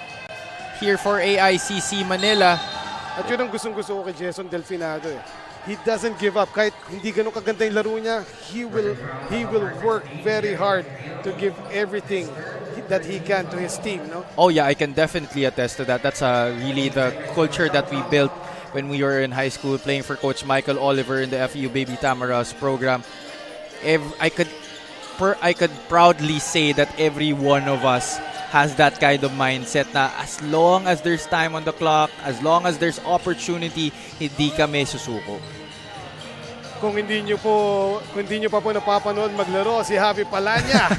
here for AICC Manila. At yun ang gustong-gusto ko kay Jason Delfinado. He doesn't give up. Kahit hindi ganun kaganda yung laro niya, he will work very hard to give everything that he can to his team. No? Oh yeah, I can definitely attest to that. That's really the culture that we built when we were in high school playing for Coach Michael Oliver in the FEU Baby Tamaras program. I could proudly say that every one of us has that kind of mindset na as long as there's time on the clock, as long as there's opportunity, hindi kami susuko. Kung hindi nyo pa po napapanood maglaro si Javi Palanya.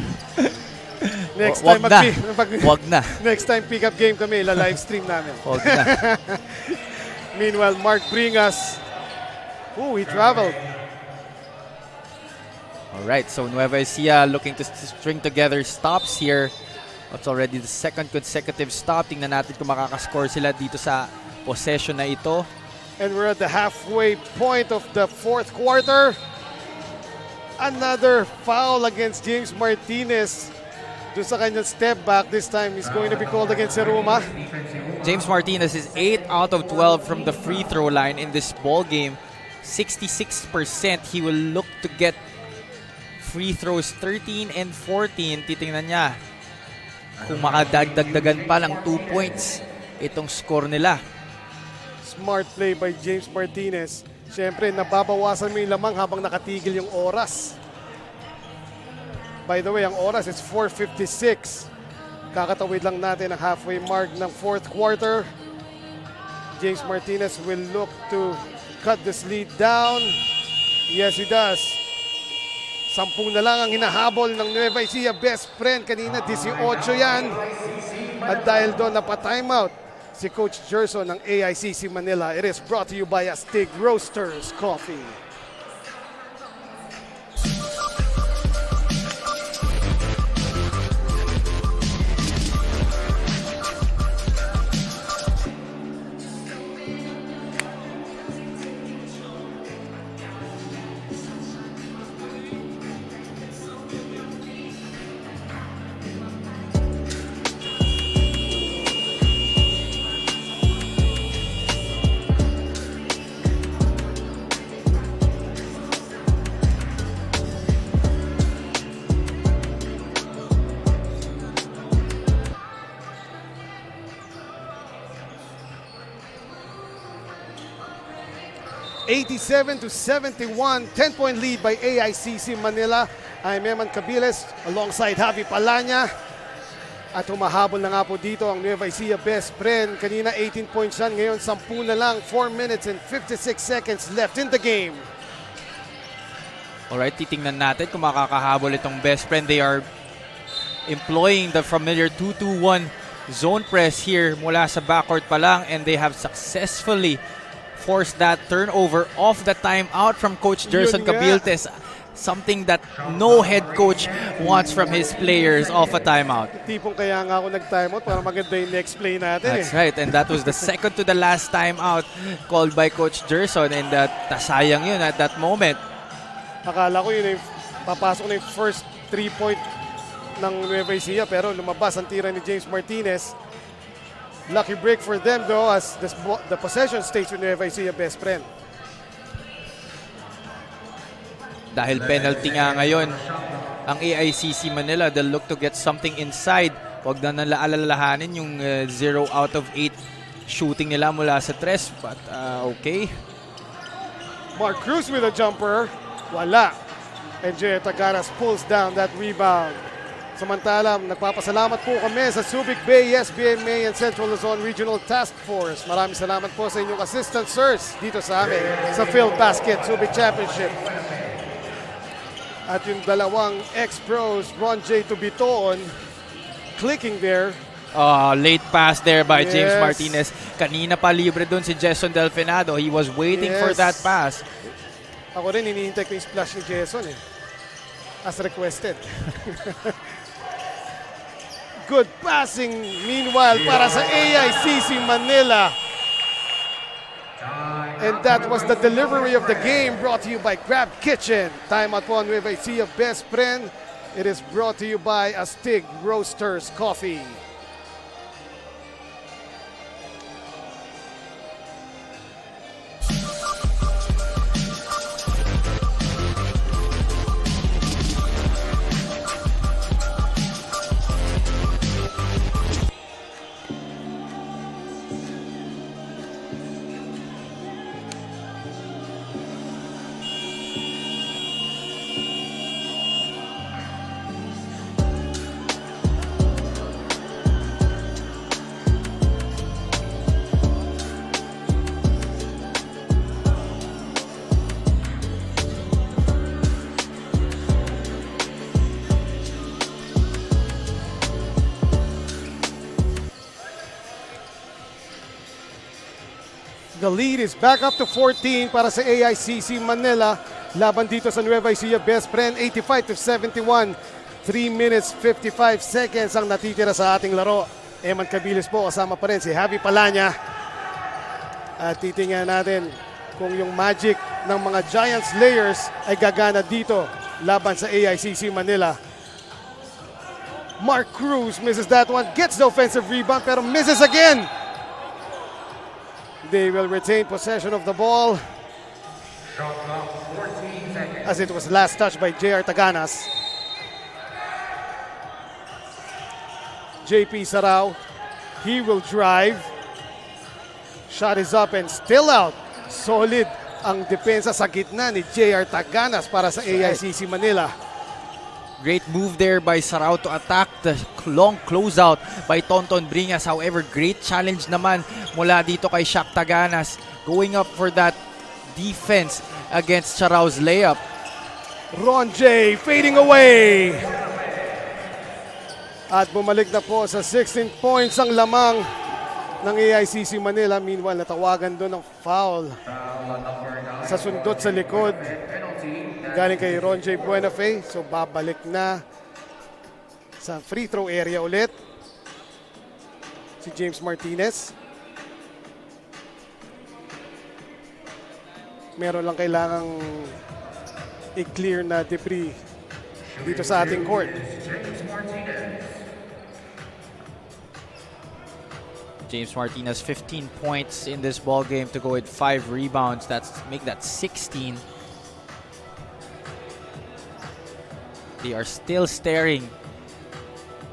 Wag na. Next time pick-up game kami, live stream namin. Wag na. Meanwhile, Mark Bringas, he traveled. Alright, so Nueva Ecija looking to string together stops here. It's already the second consecutive stop. Tingnan natin kung makakascore sila dito sa possession na ito. And we're at the halfway point of the 4th quarter. Another foul against James Martinez. Doon sa kanyang step back, this time is going to be called against Seruma. James Martinez is 8 out of 12 from the free throw line in this ball game. 66%. He will look to get free throws 13 and 14. Titingnan niya kung makadagdagan pa ng 2 points itong score nila. Smart play by James Martinez. Siyempre, nababawasan mo yung lamang habang nakatigil yung oras. By the way, ang oras is 4:56. Kakatawid lang natin ang halfway mark ng 4th quarter. James Martinez will look to cut this lead down. Yes, he does. 10 na lang ang hinahabol ng Nueva Ecija Bespren. Kanina 18 yan. At dahil doon napa-timeout si Coach Gerson ng AICC Manila. It is brought to you by Astig Roasters Coffee. (87-71), 10-point lead by AICC Manila. I'm Eman Cabiles alongside Javi Palanya. At humahabol na nga po dito ang Nueva Ecija Bespren. Kanina 18 points yan, ngayon 10 na lang. 4 minutes and 56 seconds left in the game. Alright, titingnan natin kung makakahabol itong Bespren. They are employing the familiar 2-2-1 zone press here mula sa backcourt pa lang, and they have successfully forced that turnover off the timeout from Coach Gerson Cabiltes. Something that no head coach wants from his players off a timeout. Tipong kaya nga ako nag-timeout para maganda yung next play natin. That's right, and that was the second to the last timeout called by Coach Gerson, and nasayang yun at that moment. Akala ko yun papasok na yung first 3-point ng Nueva Ecija, pero lumabas ang tira ni James Martinez. Lucky break for them though, as the possession stays with Nueva Ecija Bespren. Dahil penalty nga ngayon ang AICC Manila, they'll look to get something inside. Huwag na nalalahanin yung 0 out of 8 shooting nila mula sa tres, but okay. Mark Cruz with a jumper. Wala. And Jay Tagaras pulls down that rebound. Samantala, nagpapasalamat po kami sa Subic Bay, SBMA and Central Luzon Regional Task Force. Maraming salamat po sa inyong assistant sirs dito sa amin sa Filbasket Subic Championship. At yung dalawang ex-pros, Ron J to Bitoon, clicking there. Late pass there by Yes. James Martinez. Kanina pa libre dun si Jason Delfinado. He was waiting for Yes. that pass. Ako rin, hinihintay ko yung splash ni Jason as requested. Good passing meanwhile para sa AICC Manila. And that was the delivery of the game brought to you by Grab Kitchen. Timeout po on Nueva Ecija Bespren. It is brought to you by Astig Roasters Coffee. The lead is back up to 14 para sa AICC Manila. Laban dito sa Nueva Ecija Bespren, 85-71. 3 minutes 55 seconds ang natitira sa ating laro. Eman Cabiles po, kasama pa rin si Javi Palanya. At titingnan natin kung yung magic ng mga Giant Slayers ay gagana dito laban sa AICC Manila. Mark Cruz misses that one, gets the offensive rebound pero misses again. They will retain possession of the ball as it was last touched by JR Taganas. JP Sarao, he will drive. Shot is up and still out. Solid ang depensa sa gitna ni JR Taganas para sa AICC Manila. Great move there by Sarao to attack the long closeout by Tonton Bringas. However, great challenge naman mula dito kay Shaq Taganas going up for that defense against Sarao's layup. Ron J fading away. At bumalik na po sa 16 points ang lamang ng AICC Manila. Meanwhile, natawagan doon ng foul sa sundot sa likod. Galing kay Ron J Buenafe. So babalik na sa free throw area ulit si James Martinez. Meron lang kailangang i-clear na debris dito sa ating court. James Martinez 15 points in this ball game to go with 5 rebounds. That's make that 16. They are still staring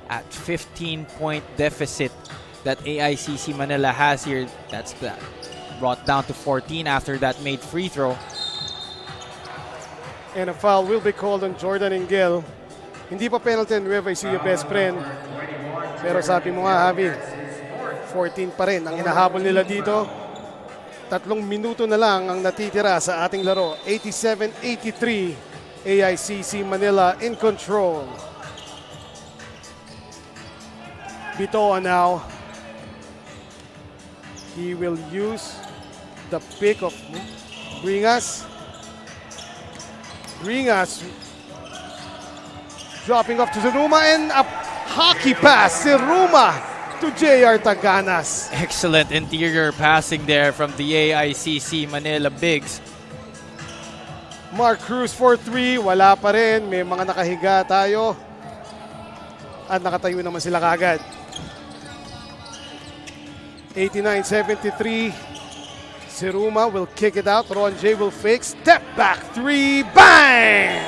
at 15-point deficit that AICC Manila has here. That's that brought down to 14 after that made free throw. And a foul will be called on Jordan Engel. Hindi pa penalty ang Nueva Ecija Bespren. Pero sabi mo nga, Javi, 14 pa rin ang hinahabol nila dito. 3 minuto na lang ang natitira sa ating laro. 87-83. AICC Manila in control. Bitoon now. He will use the pick of Bringas. Bringas dropping off to Zeruma and a hockey pass. Zeruma to JR Taganas. Excellent interior passing there from the AICC Manila Bigs. Mark Cruz for 3, wala pa rin. May mga nakahiga tayo. At nakatayo naman sila kagad. 89-73. Zeruma will kick it out. Ron J will fake. Step back 3. Bang!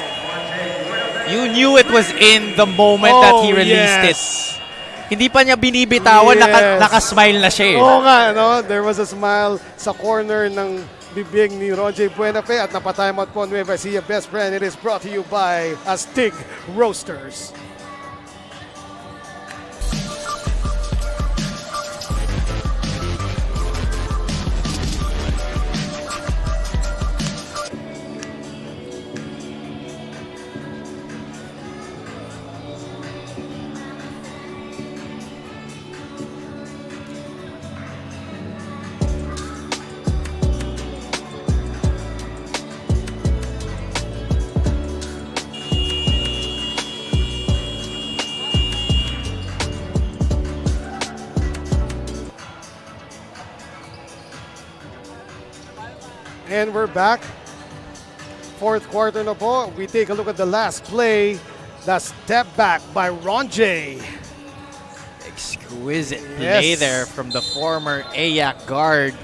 You knew it was in the moment that he released it. Hindi pa niya binibitawan, Yes. nakasmile na siya eh. Oo nga, no? There was a smile sa corner ng bibig ni Roger Buenafe at napatimeout po Nueva Ecija Bespren. It is brought to you by Astig Roasters. And we're back. Fourth quarter na po. We take a look at the last play. The step back by Ronjay. Exquisite play Yes. there from the former AIC guard.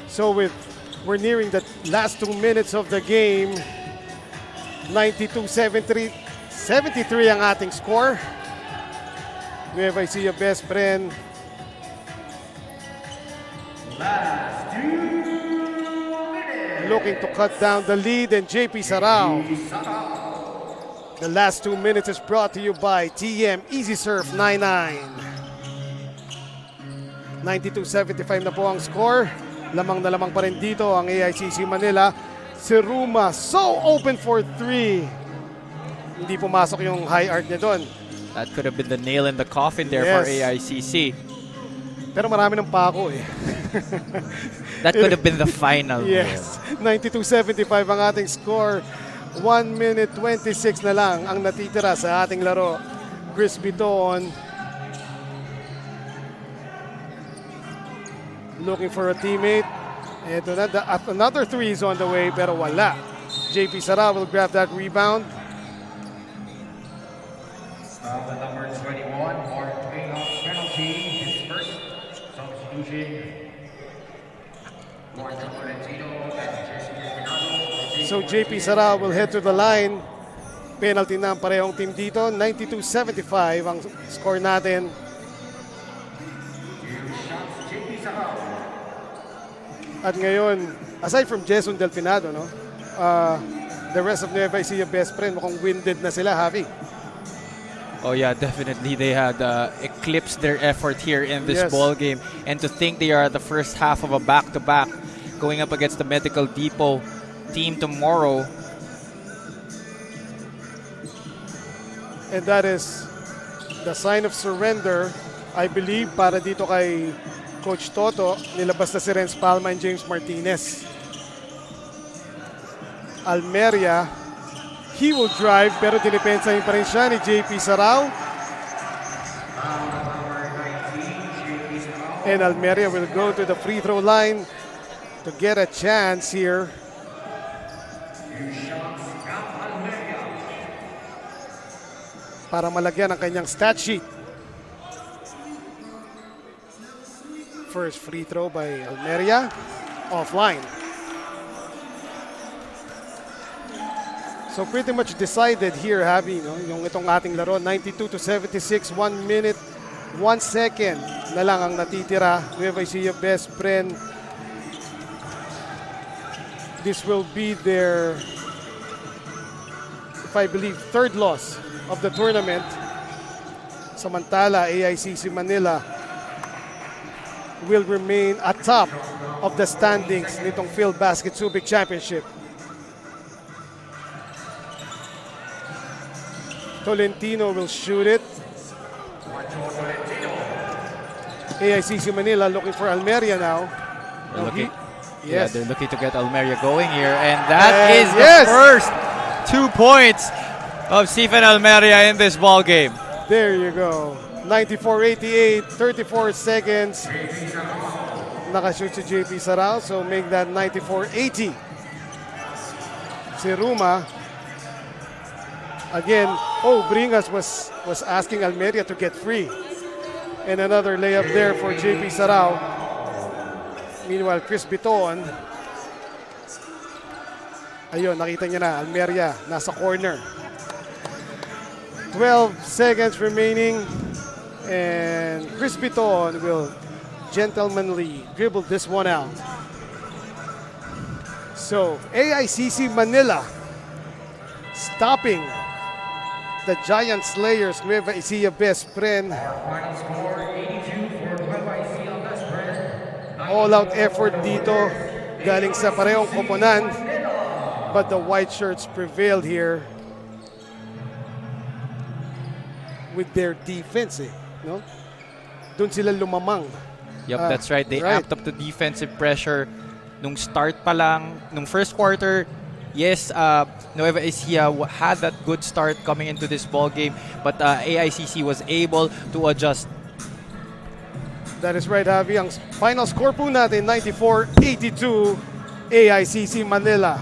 So we're nearing the last 2 minutes of the game. 92-73 ang ating score. Nueva Ecija Bespren. Looking to cut down the lead, and JP Sarao. The last 2 minutes is brought to you by TM Easy Surf 99. 92-75 na po ang score. Lamang na lamang pa rin dito ang AICC Manila. Si Ruma so open for 3. Hindi pumasok yung high arc niya doon. That could have been the nail in the coffin there for Yes. AICC. Pero marami ng pako eh. That could have been the final. Yes. 92-75 ang ating score. 1 minute 26 na lang ang natitira sa ating laro. Chris Bitoon looking for a teammate. Ito na, another 3 is on the way pero wala. JP Sara will grab that rebound. The number 21 for cleanup penalty, his first substitution. So JP Sara will head to the line. Penalty na ang parehong team dito. 92-75 ang score natin. At ngayon, aside from Jason Delfinado, no, the rest of Nueva Ecija Bespren mukhang winded na sila, Javi. Oh yeah, definitely. They had eclipsed their effort here in this Yes. ball game. And to think they are at the first half of a back-to-back going up against the Medical Depot team tomorrow. And that is the sign of surrender, I believe, para dito kay Coach Toto. Nilabas na si Renz Palma and James Martinez. Almeria, he will drive pero dinipensahin pa rin siya ni JP Sarao. And Almeria will go to the free throw line to get a chance here. Para malagyan ang kanyang stat sheet. First free throw by Almeria, offline. So pretty much decided here, Javi, no? Yung itong ating laro, 92-76, 1 minute, 1 second na lang ang natitira. Nueva Ecija Bespren. This will be their, if I believe, third loss of the tournament. Samantala, AICC Manila will remain atop of the standings nitong Filbasket Subic Championship. Tolentino will shoot it. AICC Manila looking for Almeria now. Yeah, they're looking to get Almeria going here. And that is the yes. first 2 points of Stephen Almeria in this ball game. There you go. 94-88, 34 seconds. Nakashoot si JP Sarao, so make that 94-80. Si Ruma, again, Bringas was asking Almeria to get free. And another layup there for JP Sarao. Meanwhile, Chris Bitoon, ayun, nakita niya na, Almeria, nasa corner. 12 seconds remaining. And Chris Bitoon will gentlemanly dribble this one out. So AICC Manila stopping the Giant Slayers Nueva Ecija Bespren. Final score 82 for Nueva Ecija Bespren. All-out effort dito galing sa parehong koponan. But the white shirts prevailed here with their defense. No? Doon sila lumamang. Yep, that's right. They right. amped up the defensive pressure nung start pa lang, nung first quarter. Yes, Nueva Ecija had that good start coming into this ball game, but AICC was able to adjust. That is right, Javi. Ang final score po natin, 94-82, AICC Manila.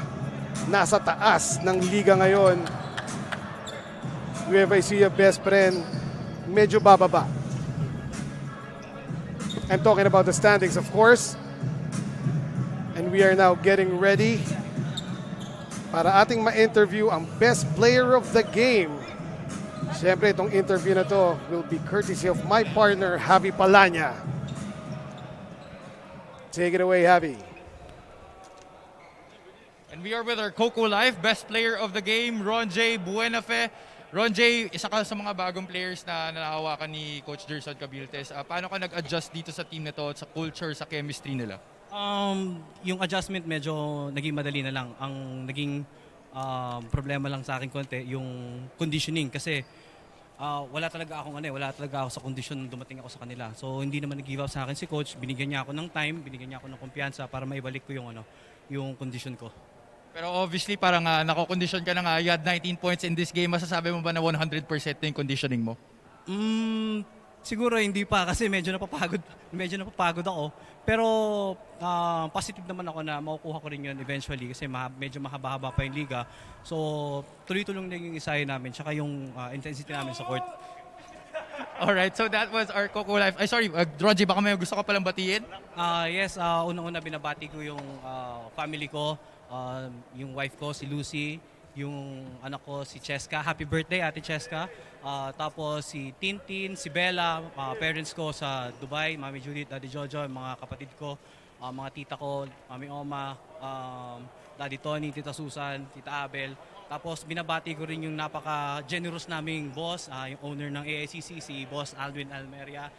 Nasa taas ng liga ngayon. Nueva Ecija Bespren, medyo bababa. I'm talking about the standings, of course. And we are now getting ready para ating ma-interview ang best player of the game. Siyempre, itong interview na to will be courtesy of my partner, Javi Palanya. Take it away, Javi. And we are with our Coco Life best player of the game, Ron J. Buenafe. Ron J, isa ka sa mga bagong players na nahawakan ni Coach Gerson Cabiltes. Paano ka nag-adjust dito sa team na to, sa culture, sa chemistry nila? Yung adjustment medyo naging madali na lang. Ang naging problema lang sa akin konti, yung conditioning. Kasi wala talaga ako sa condition nung dumating ako sa kanila. So hindi naman nag-give up sa akin si Coach. Binigyan niya ako ng time, binigyan niya ako ng kumpiyansa para maibalik ko yung condition ko. Pero obviously parang nako-condition ka na nga, you had 19 points in this game. Masasabi mo ba na 100% na yung conditioning mo? Siguro hindi pa kasi medyo napapagod ako. Pero positive naman ako na makukuha ko rin yun eventually kasi medyo mahaba-haba pa yung liga. So tuloy-tuloy lang yung isahin namin tsaka yung intensity namin sa court. Alright, so that was our Coco Life. Ay sorry, Ronji, baka may gusto ka palang batiin? Yes, unang-una binabati ko yung family ko, yung wife ko si Lucy, yung anak ko si Cheska. Happy birthday, Ate Cheska. Tapos si Tintin, si Bella, parents ko sa Dubai, Mami Judith, Daddy Jojo, mga kapatid ko, mga tita ko, Mami Oma, Daddy Tony, Tita Susan, Tita Abel. Tapos binabati ko rin yung napaka-generous naming boss, yung owner ng AICC, si Boss Alvin Almeria.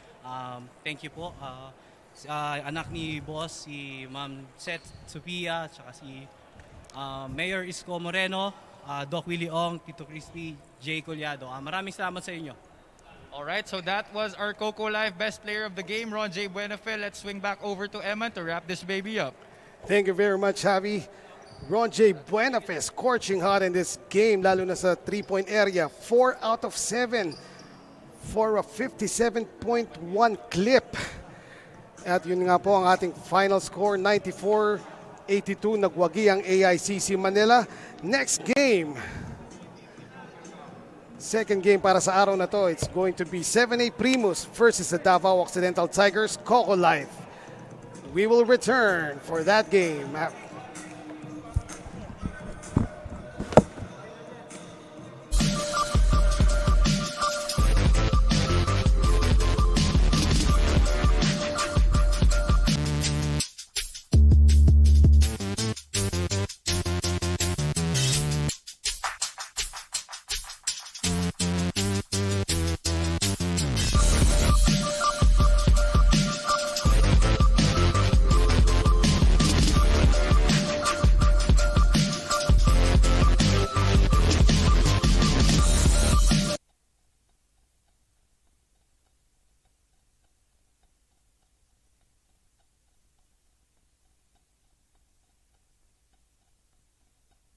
Thank you po. Anak ni Boss, si Ma'am Seth Sophia, tsaka si Mayor Isko Moreno, Doc Willie Ong, Tito Crispy, Jay Collado. Maraming salamat sa inyo. Alright, so that was our Coco Life best player of the game, Ron J. Buenafe. Let's swing back over to Eman to wrap this baby up. Thank you very much, Javi. Ron J. Buenafe scorching hot in this game, lalo na sa 3-point area. 4 out of 7 for a 57.1 clip. At yun nga po ang ating final score, 94-82. Nagwagi ang AICC Manila. Next game, second game para sa araw na to, it's going to be 7A Primus versus the Davao Occidental Tigers, Coco Life. We will return for that game